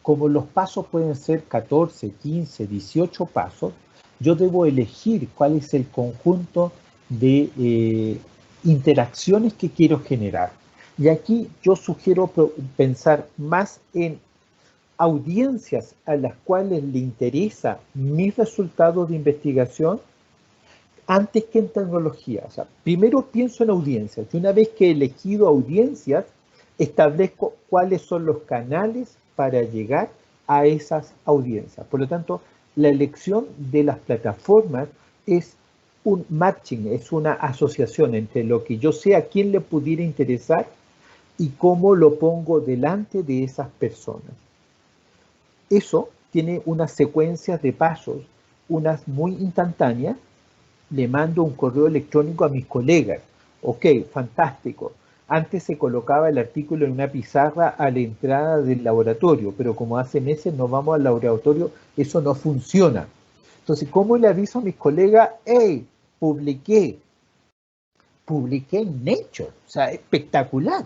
Como los pasos pueden ser 14, 15, 18 pasos, yo debo elegir cuál es el conjunto de interacciones que quiero generar. Y aquí yo sugiero pensar más en audiencias a las cuales le interesa mis resultados de investigación antes que en tecnología. O sea, primero pienso en audiencias y una vez que he elegido audiencias, establezco cuáles son los canales para llegar a esas audiencias. Por lo tanto, la elección de las plataformas es un matching, es una asociación entre lo que yo sé a quién le pudiera interesar y cómo lo pongo delante de esas personas. Eso tiene unas secuencias de pasos, unas muy instantáneas. Le mando un correo electrónico a mis colegas. Ok, fantástico. Antes se colocaba el artículo en una pizarra a la entrada del laboratorio, pero como hace meses no vamos al laboratorio, eso no funciona. Entonces, ¿cómo le aviso a mis colegas? ¡Hey! Publiqué en Nature. O sea, espectacular.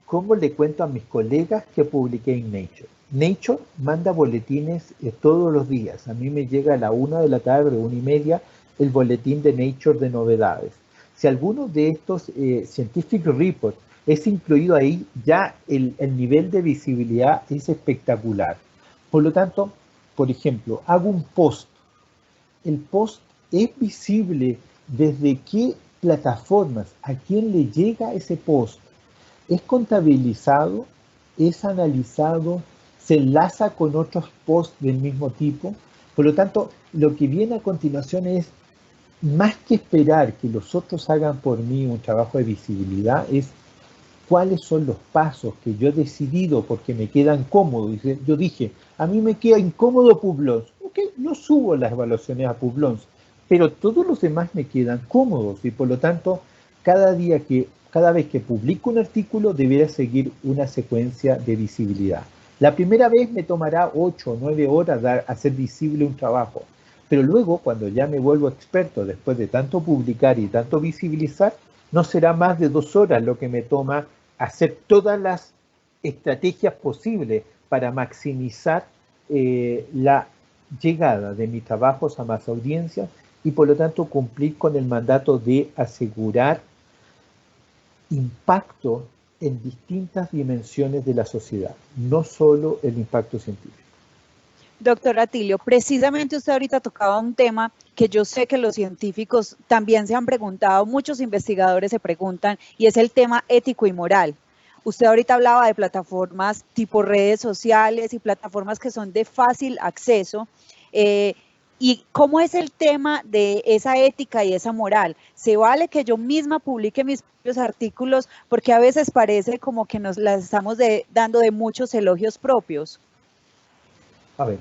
¿Cómo le cuento a mis colegas que publiqué en Nature? Nature manda boletines todos los días. A mí me llega a la 1 de la tarde, 1:30, el boletín de Nature de novedades. Si alguno de estos scientific reports es incluido ahí, ya el nivel de visibilidad es espectacular. Por lo tanto, por ejemplo, hago un post. El post es visible desde qué plataformas, a quién le llega ese post. Es contabilizado, es analizado, se enlaza con otros posts del mismo tipo. Por lo tanto, lo que viene a continuación es más que esperar que los otros hagan por mí un trabajo de visibilidad, es cuáles son los pasos que yo he decidido porque me quedan cómodos. Yo dije, a mí me queda incómodo Publons. Ok, no subo las evaluaciones a Publons, pero todos los demás me quedan cómodos y por lo tanto, cada vez que publico un artículo, debería seguir una secuencia de visibilidad. La primera vez me tomará 8 o 9 horas hacer visible un trabajo, pero luego, cuando ya me vuelvo experto, después de tanto publicar y tanto visibilizar, no será más de 2 horas lo que me toma hacer todas las estrategias posibles para maximizar la llegada de mis trabajos a más audiencias y por lo tanto cumplir con el mandato de asegurar impacto en distintas dimensiones de la sociedad, no solo el impacto científico. Doctor Atilio, precisamente usted ahorita tocaba un tema que yo sé que los científicos también se han preguntado, muchos investigadores se preguntan, y es el tema ético y moral. Usted ahorita hablaba de plataformas tipo redes sociales y plataformas que son de fácil acceso. ¿Y cómo es el tema de esa ética y esa moral? ¿Se vale que yo misma publique mis propios artículos? Porque a veces parece como que nos las estamos dando de muchos elogios propios. A ver,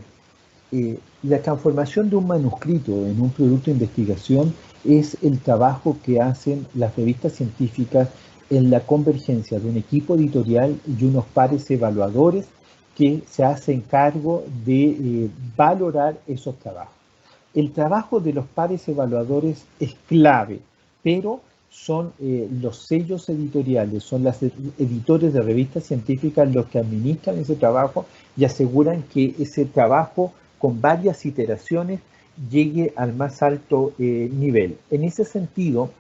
la transformación de un manuscrito en un producto de investigación es el trabajo que hacen las revistas científicas en la convergencia de un equipo editorial y unos pares evaluadores que se hacen cargo de valorar esos trabajos. El trabajo de los pares evaluadores es clave, pero son los sellos editoriales, son los editores de revistas científicas los que administran ese trabajo y aseguran que ese trabajo con varias iteraciones llegue al más alto nivel. En ese sentido,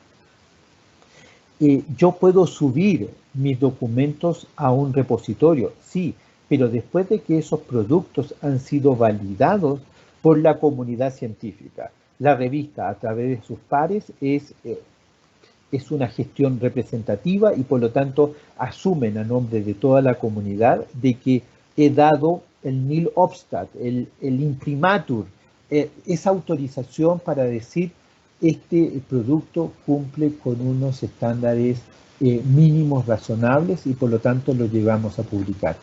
yo puedo subir mis documentos a un repositorio, sí, pero después de que esos productos han sido validados por la comunidad científica. La revista, a través de sus pares, es una gestión representativa y por lo tanto asumen a nombre de toda la comunidad de que he dado el nil obstat, el imprimatur, esa autorización para decir este producto cumple con unos estándares mínimos razonables y por lo tanto lo llevamos a publicar.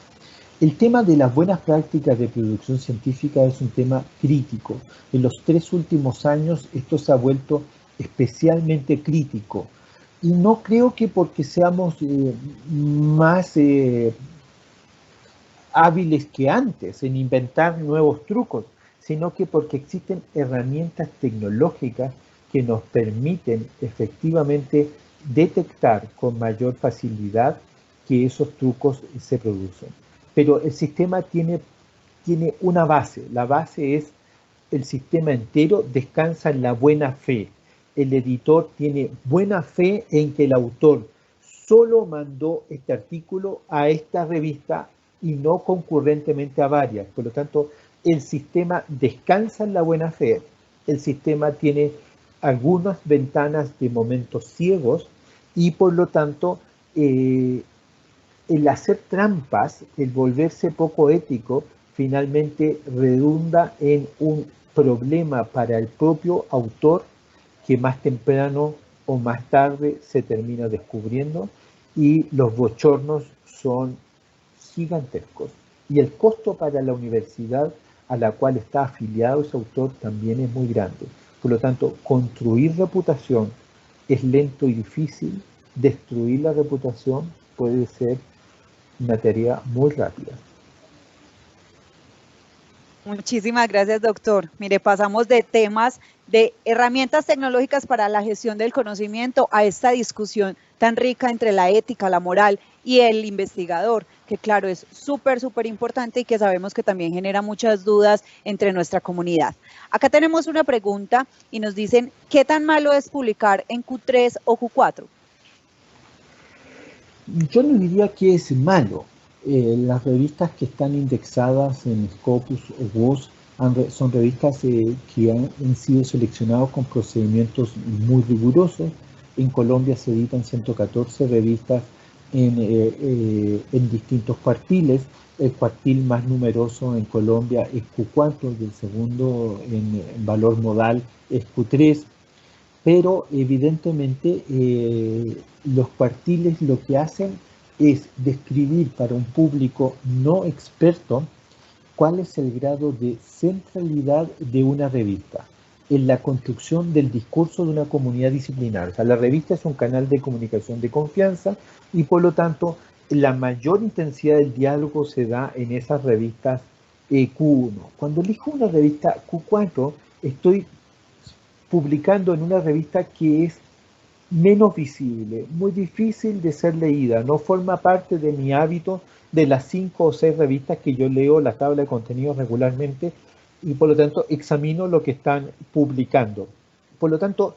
El tema de las buenas prácticas de producción científica es un tema crítico. En los 3 últimos años esto se ha vuelto especialmente crítico. Y no creo que porque seamos más hábiles que antes en inventar nuevos trucos, sino que porque existen herramientas tecnológicas que nos permiten efectivamente detectar con mayor facilidad que esos trucos se producen. Pero el sistema tiene una base. La base es el sistema entero descansa en la buena fe. El editor tiene buena fe en que el autor solo mandó este artículo a esta revista y no concurrentemente a varias. Por lo tanto, el sistema descansa en la buena fe. El sistema tiene algunas ventanas de momentos ciegos y por lo tanto el hacer trampas, el volverse poco ético, finalmente redunda en un problema para el propio autor que más temprano o más tarde se termina descubriendo y los bochornos son gigantescos. Y el costo para la universidad a la cual está afiliado ese autor también es muy grande. Por lo tanto, construir reputación es lento y difícil, destruir la reputación puede ser una tarea muy rápida. Muchísimas gracias, doctor. Mire, pasamos de temas de herramientas tecnológicas para la gestión del conocimiento a esta discusión tan rica entre la ética, la moral y el investigador, que claro, es súper importante y que sabemos que también genera muchas dudas entre nuestra comunidad. Acá tenemos una pregunta y nos dicen, ¿qué tan malo es publicar en Q3 o Q4? Yo no diría que es malo. Las revistas que están indexadas en Scopus o WOS son revistas que han sido seleccionadas con procedimientos muy rigurosos. En Colombia se editan 114 revistas en distintos cuartiles. El cuartil más numeroso en Colombia es Q4 y el segundo en valor modal es Q3. pero evidentemente los cuartiles lo que hacen es describir para un público no experto cuál es el grado de centralidad de una revista en la construcción del discurso de una comunidad disciplinar. O sea, la revista es un canal de comunicación de confianza y por lo tanto la mayor intensidad del diálogo se da en esas revistas Q1. Cuando elijo una revista Q4, estoy publicando en una revista que es menos visible, muy difícil de ser leída, no forma parte de mi hábito de las 5 o 6 revistas que yo leo la tabla de contenidos regularmente y por lo tanto examino lo que están publicando. Por lo tanto,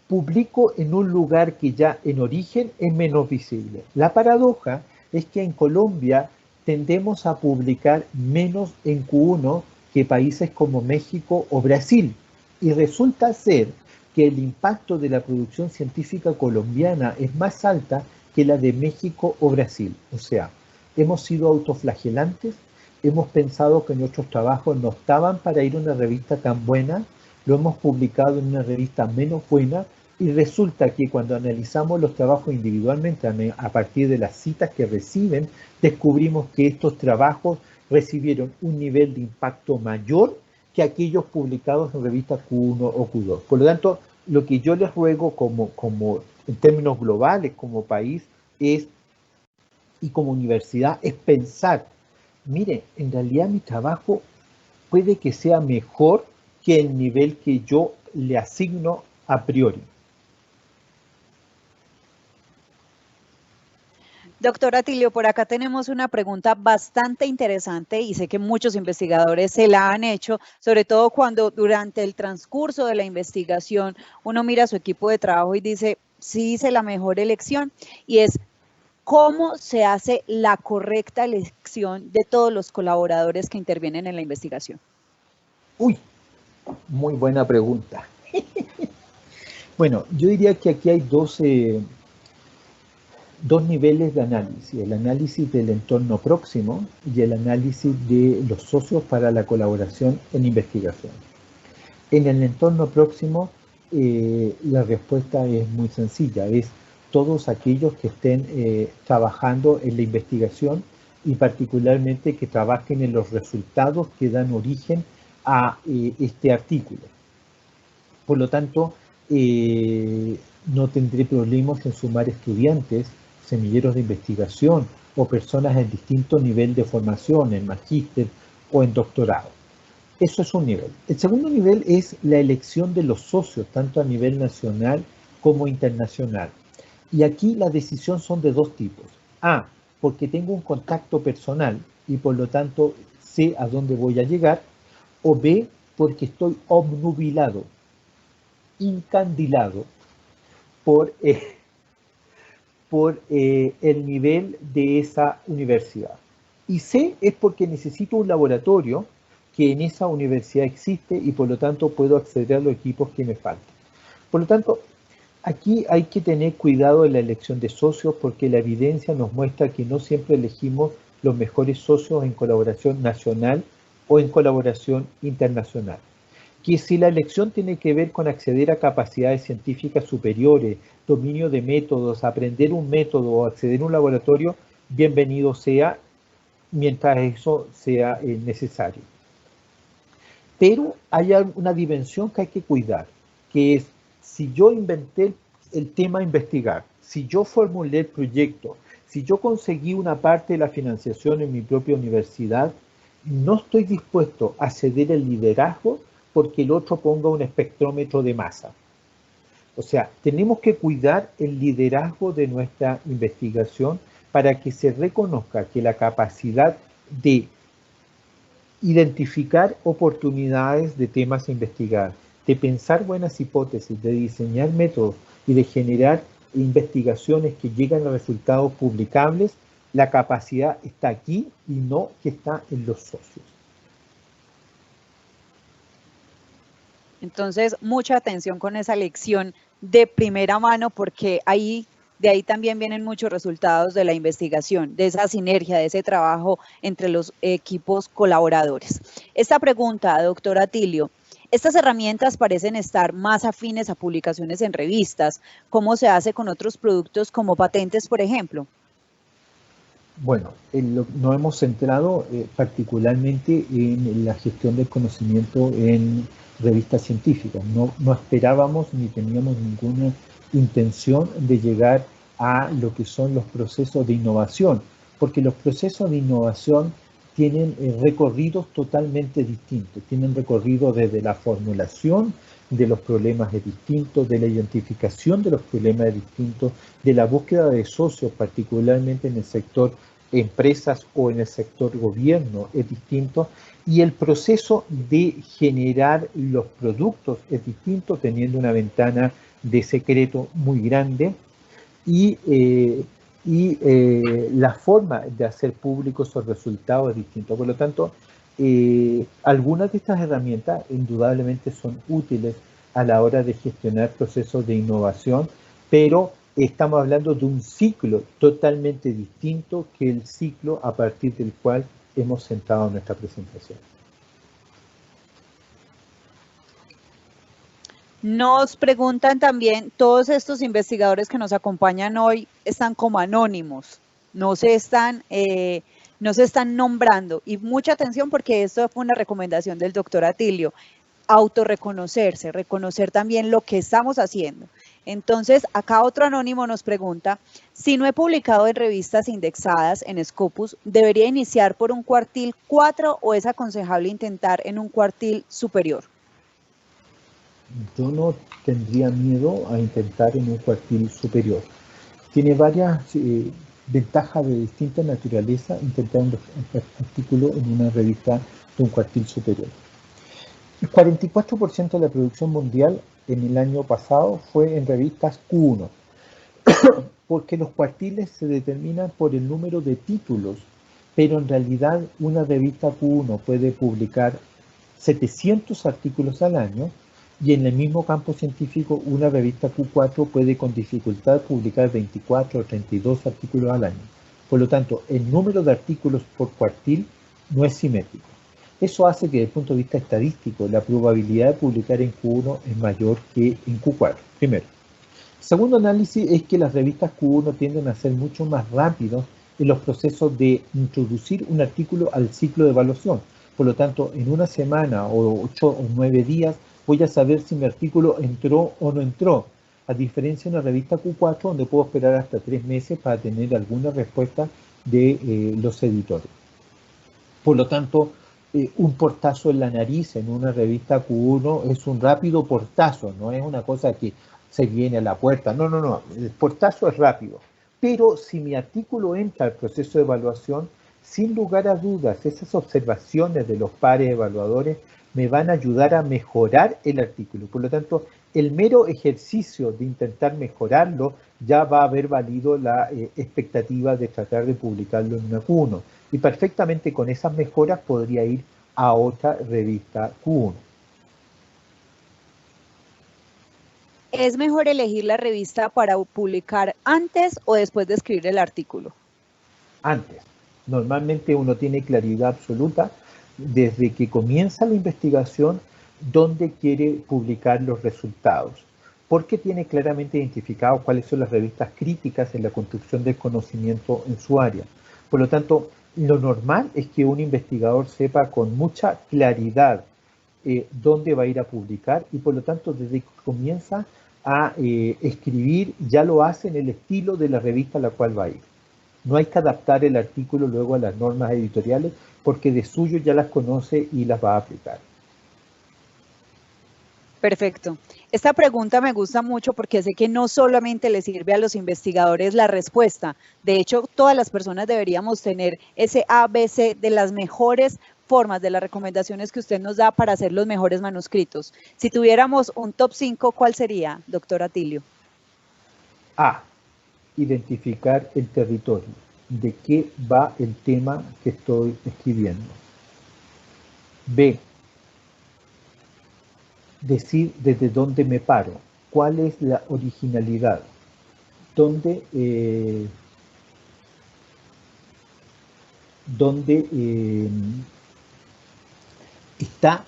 publico en un lugar que ya en origen es menos visible. La paradoja es que en Colombia tendemos a publicar menos en Q1 que países como México o Brasil. Y resulta ser que el impacto de la producción científica colombiana es más alta que la de México o Brasil. O sea, hemos sido autoflagelantes, hemos pensado que nuestros trabajos no estaban para ir a una revista tan buena, lo hemos publicado en una revista menos buena y resulta que cuando analizamos los trabajos individualmente a partir de las citas que reciben, descubrimos que estos trabajos recibieron un nivel de impacto mayor que aquellos publicados en revistas Q1 o Q2. Por lo tanto, lo que yo les ruego como en términos globales como país es, y como universidad es pensar, mire, en realidad mi trabajo puede que sea mejor que el nivel que yo le asigno a priori. Doctor Atilio, por acá tenemos una pregunta bastante interesante y sé que muchos investigadores se la han hecho, sobre todo cuando durante el transcurso de la investigación uno mira a su equipo de trabajo y dice, sí hice la mejor elección, y es ¿cómo se hace la correcta elección de todos los colaboradores que intervienen en la investigación? Uy, muy buena pregunta. Bueno, yo diría que aquí hay dos niveles de análisis, el análisis del entorno próximo y el análisis de los socios para la colaboración en investigación. En el entorno próximo, la respuesta es muy sencilla, es todos aquellos que estén trabajando en la investigación y particularmente que trabajen en los resultados que dan origen a este artículo. Por lo tanto, no tendré problemas en sumar estudiantes, semilleros de investigación o personas en distinto nivel de formación, en magíster o en doctorado. Eso es un nivel. El segundo nivel es la elección de los socios, tanto a nivel nacional como internacional. Y aquí las decisiones son de dos tipos. A, porque tengo un contacto personal y por lo tanto sé a dónde voy a llegar. O B, porque estoy obnubilado, incandilado por el nivel de esa universidad. Y C es porque necesito un laboratorio que en esa universidad existe y por lo tanto puedo acceder a los equipos que me faltan. Por lo tanto, aquí hay que tener cuidado en la elección de socios porque la evidencia nos muestra que no siempre elegimos los mejores socios en colaboración nacional o en colaboración internacional. Que si la elección tiene que ver con acceder a capacidades científicas superiores, dominio de métodos, aprender un método o acceder a un laboratorio, bienvenido sea mientras eso sea necesario. Pero hay una dimensión que hay que cuidar, que es si yo inventé el tema a investigar, si yo formulé el proyecto, si yo conseguí una parte de la financiación en mi propia universidad, no estoy dispuesto a ceder el liderazgo porque el otro ponga un espectrómetro de masa. O sea, tenemos que cuidar el liderazgo de nuestra investigación para que se reconozca que la capacidad de identificar oportunidades de temas a investigar, de pensar buenas hipótesis, de diseñar métodos y de generar investigaciones que llegan a resultados publicables, la capacidad está aquí y no que está en los socios. Entonces, mucha atención con esa lección de primera mano, porque de ahí también vienen muchos resultados de la investigación, de esa sinergia, de ese trabajo entre los equipos colaboradores. Esta pregunta, doctor Atilio, Estas herramientas parecen estar más afines a publicaciones en revistas. ¿Cómo se hace con otros productos como patentes, por ejemplo? Bueno, nos hemos centrado particularmente en la gestión del conocimiento en revistas científicas. No esperábamos ni teníamos ninguna intención de llegar a lo que son los procesos de innovación, porque los procesos de innovación tienen recorridos totalmente distintos, tienen recorrido desde la formulación de los problemas distintos, de la identificación de los problemas distintos, de la búsqueda de socios, particularmente en el sector empresas o en el sector gobierno es distinto, y el proceso de generar los productos es distinto, teniendo una ventana de secreto muy grande, y la forma de hacer públicos esos resultados es distinta. Por lo tanto, algunas de estas herramientas indudablemente son útiles a la hora de gestionar procesos de innovación, pero estamos hablando de un ciclo totalmente distinto que el ciclo a partir del cual hemos centrado nuestra presentación. Nos preguntan también, todos estos investigadores que nos acompañan hoy están como anónimos, no se están nombrando. Y mucha atención porque esto fue una recomendación del doctor Atilio, autorreconocerse, reconocer también lo que estamos haciendo. Entonces, acá otro anónimo nos pregunta, si no he publicado en revistas indexadas en Scopus, ¿debería iniciar por un cuartil 4 o es aconsejable intentar en un cuartil superior? Yo no tendría miedo a intentar en un cuartil superior. Tiene varias ventajas de distinta naturaleza intentar un artículo en una revista de un cuartil superior. El 44% de la producción mundial en el año pasado fue en revistas Q1, porque los cuartiles se determinan por el número de títulos, pero en realidad una revista Q1 puede publicar 700 artículos al año, y en el mismo campo científico una revista Q4 puede con dificultad publicar 24 o 32 artículos al año. Por lo tanto, el número de artículos por cuartil no es simétrico. Eso hace que desde el punto de vista estadístico la probabilidad de publicar en Q1 es mayor que en Q4, primero. Segundo análisis es que las revistas Q1 tienden a ser mucho más rápidos en los procesos de introducir un artículo al ciclo de evaluación. Por lo tanto, en una semana o 8 o 9 días voy a saber si mi artículo entró o no entró, a diferencia de una revista Q4 donde puedo esperar hasta 3 meses para tener alguna respuesta de los editores. Por lo tanto, un portazo en la nariz en una revista Q1 es un rápido portazo, no es una cosa que se viene a la puerta, no, el portazo es rápido. Pero si mi artículo entra al proceso de evaluación, sin lugar a dudas, esas observaciones de los pares evaluadores me van a ayudar a mejorar el artículo. Por lo tanto, el mero ejercicio de intentar mejorarlo ya va a haber valido la expectativa de tratar de publicarlo en una Q1. Y perfectamente con esas mejoras podría ir a otra revista Q1. ¿Es mejor elegir la revista para publicar antes o después de escribir el artículo? Antes. Normalmente uno tiene claridad absoluta desde que comienza la investigación dónde quiere publicar los resultados, porque tiene claramente identificado cuáles son las revistas críticas en la construcción del conocimiento en su área. Por lo tanto, lo normal es que un investigador sepa con mucha claridad dónde va a ir a publicar, y por lo tanto desde que comienza a escribir ya lo hace en el estilo de la revista a la cual va a ir. No hay que adaptar el artículo luego a las normas editoriales porque de suyo ya las conoce y las va a aplicar. Perfecto. Esta pregunta me gusta mucho porque sé que no solamente le sirve a los investigadores la respuesta. De hecho, todas las personas deberíamos tener ese ABC de las mejores formas, de las recomendaciones que usted nos da para hacer los mejores manuscritos. Si tuviéramos un top 5, ¿cuál sería, doctor Atilio? A. Identificar el territorio. ¿De qué va el tema que estoy escribiendo? B. Decir desde dónde me paro. ¿Cuál es la originalidad? ¿Dónde está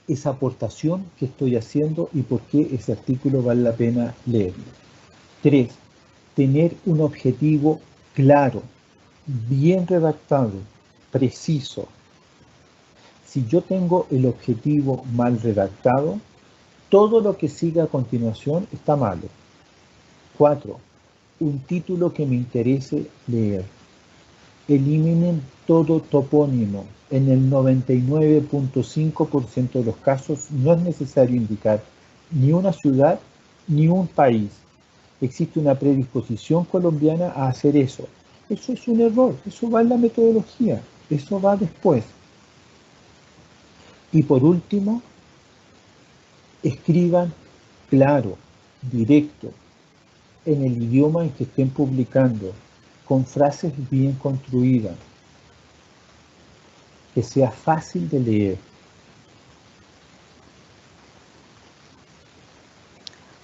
esa aportación que estoy haciendo y por qué ese artículo vale la pena leerlo. 3. Tener un objetivo claro, bien redactado, preciso. Si yo tengo el objetivo mal redactado, todo lo que siga a continuación está malo. 4. Un título que me interese leer. Eliminen todo topónimo. En el 99.5% de los casos no es necesario indicar ni una ciudad ni un país. Existe una predisposición colombiana a hacer eso. Eso es un error, eso va en la metodología, eso va después. Y por último, escriban claro, directo, en el idioma en que estén publicando, con frases bien construidas, que sea fácil de leer.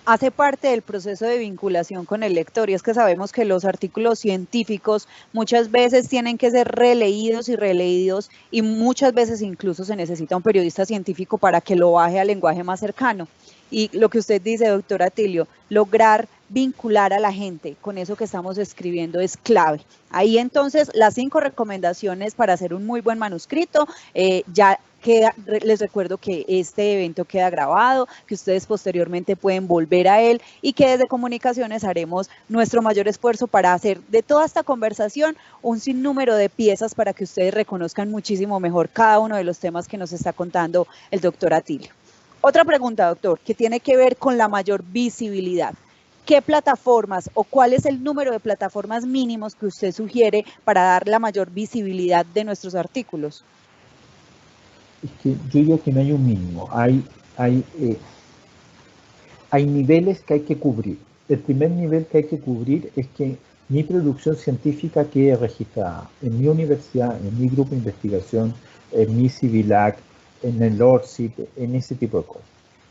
Hace parte del proceso de vinculación con el lector, y es que sabemos que los artículos científicos muchas veces tienen que ser releídos y muchas veces incluso se necesita un periodista científico para que lo baje al lenguaje más cercano. Y lo que usted dice, doctor Atilio, lograr vincular a la gente con eso que estamos escribiendo es clave. Ahí entonces las 5 recomendaciones para hacer un muy buen manuscrito, ya les recuerdo que este evento queda grabado, que ustedes posteriormente pueden volver a él y que desde Comunicaciones haremos nuestro mayor esfuerzo para hacer de toda esta conversación un sinnúmero de piezas para que ustedes reconozcan muchísimo mejor cada uno de los temas que nos está contando el doctor Atilio. Otra pregunta, doctor, que tiene que ver con la mayor visibilidad. ¿Qué plataformas o cuál es el número de plataformas mínimos que usted sugiere para dar la mayor visibilidad de nuestros artículos? Es que yo digo que no hay un mínimo, hay niveles que hay que cubrir. El primer nivel que hay que cubrir es que mi producción científica quede registrada en mi universidad, en mi grupo de investigación, en mi CIVILAC, en el ORCID, en ese tipo de cosas.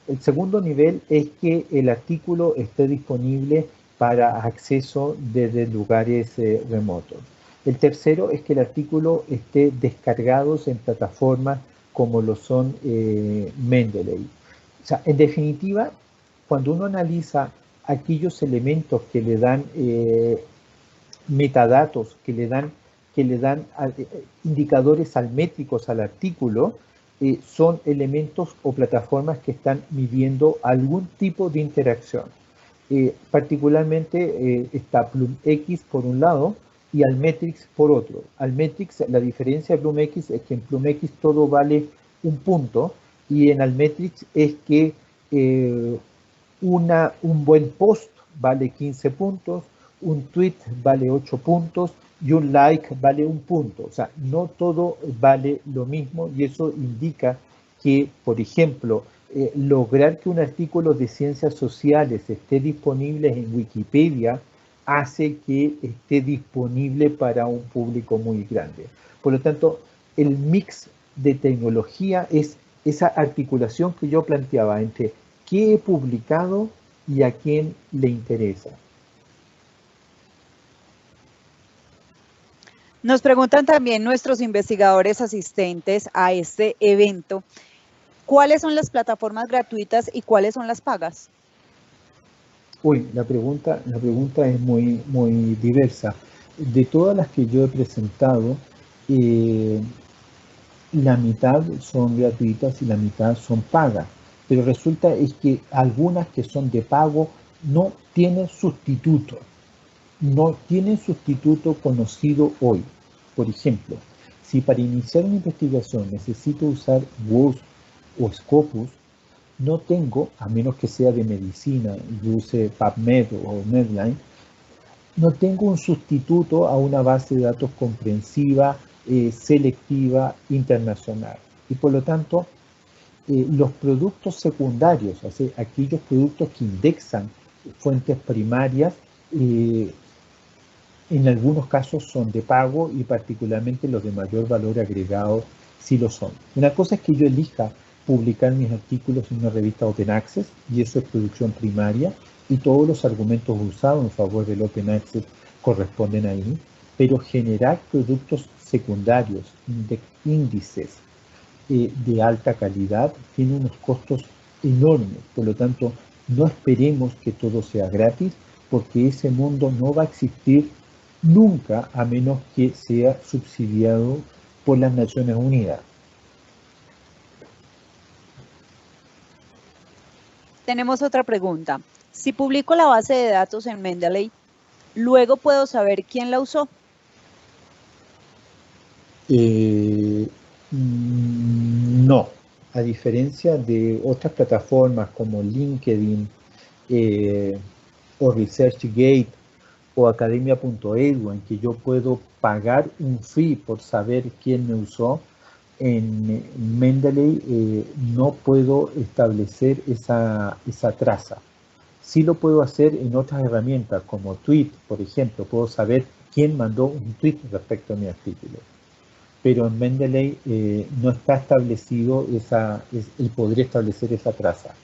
El segundo nivel es que el artículo esté disponible para acceso desde lugares remotos. El tercero es que el artículo esté descargado en plataformas como lo son Mendeley. O sea, en definitiva, cuando uno analiza aquellos elementos que le dan metadatos, que le dan indicadores almétricos al artículo, son elementos o plataformas que están midiendo algún tipo de interacción. Particularmente está PlumX por un lado y Altmetrics por otro. Altmetrics, la diferencia de PlumX es que en PlumX todo vale un punto y en Altmetrics es que un buen post vale 15 puntos, un tweet vale 8 puntos y un like vale 1 punto. O sea, no todo vale lo mismo y eso indica que, por ejemplo, lograr que un artículo de ciencias sociales esté disponible en Wikipedia hace que esté disponible para un público muy grande. Por lo tanto, el mix de tecnología es esa articulación que yo planteaba entre qué he publicado y a quién le interesa. Nos preguntan también nuestros investigadores asistentes a este evento, ¿cuáles son las plataformas gratuitas y cuáles son las pagas? Uy, la pregunta es muy, muy diversa. De todas las que yo he presentado, la mitad son gratuitas y la mitad son pagas. Pero resulta es que algunas que son de pago no tienen sustituto. No tienen sustituto conocido hoy. Por ejemplo, si para iniciar una investigación necesito usar WOS o Scopus, no tengo, a menos que sea de medicina y use PubMed o Medline, no tengo un sustituto a una base de datos comprensiva, selectiva, internacional. Y por lo tanto, los productos secundarios, aquellos productos que indexan fuentes primarias, en algunos casos son de pago y particularmente los de mayor valor agregado sí lo son. Una cosa es que yo elija publicar mis artículos en una revista Open Access y eso es producción primaria y todos los argumentos usados en favor del Open Access corresponden ahí, pero generar productos secundarios, índices, de alta calidad tiene unos costos enormes. Por lo tanto, no esperemos que todo sea gratis, porque ese mundo no va a existir nunca a menos que sea subsidiado por las Naciones Unidas. Tenemos otra pregunta. Si publico la base de datos en Mendeley, ¿luego puedo saber quién la usó? No, a diferencia de otras plataformas como LinkedIn o ResearchGate o Academia.edu, en que yo puedo pagar un fee por saber quién me usó, en Mendeley no puedo establecer esa traza. Sí lo puedo hacer en otras herramientas como Tweet, por ejemplo, puedo saber quién mandó un tweet respecto a mi artículo. Pero en Mendeley no está establecido el poder establecer esa traza.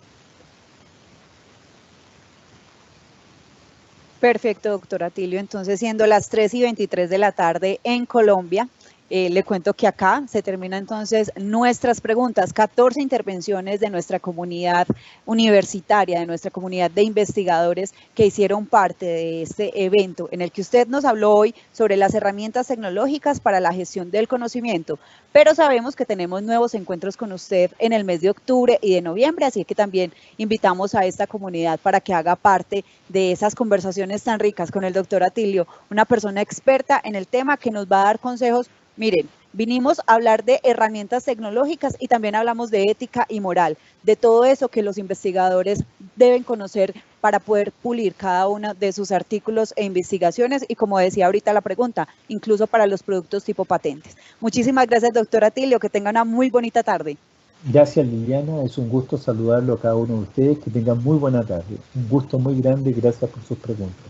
Perfecto, doctor Atilio. Entonces, siendo las 3:23 de la tarde en Colombia, le cuento que acá se terminan entonces nuestras preguntas, 14 intervenciones de nuestra comunidad universitaria, de nuestra comunidad de investigadores que hicieron parte de este evento en el que usted nos habló hoy sobre las herramientas tecnológicas para la gestión del conocimiento, pero sabemos que tenemos nuevos encuentros con usted en el mes de octubre y de noviembre, así que también invitamos a esta comunidad para que haga parte de esas conversaciones tan ricas con el doctor Atilio, una persona experta en el tema que nos va a dar consejos. Miren, vinimos a hablar de herramientas tecnológicas y también hablamos de ética y moral, de todo eso que los investigadores deben conocer para poder pulir cada uno de sus artículos e investigaciones y, como decía ahorita la pregunta, incluso para los productos tipo patentes. Muchísimas gracias, doctor Atilio, que tenga una muy bonita tarde. Gracias, Liliana, es un gusto saludarlo a cada uno de ustedes, que tengan muy buena tarde. Un gusto muy grande, gracias por sus preguntas.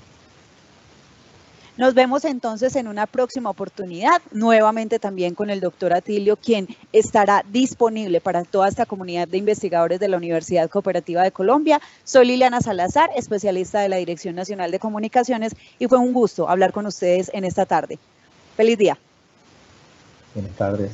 Nos vemos entonces en una próxima oportunidad, nuevamente también con el doctor Atilio, quien estará disponible para toda esta comunidad de investigadores de la Universidad Cooperativa de Colombia. Soy Liliana Salazar, especialista de la Dirección Nacional de Comunicaciones, y fue un gusto hablar con ustedes en esta tarde. Feliz día. Buenas tardes.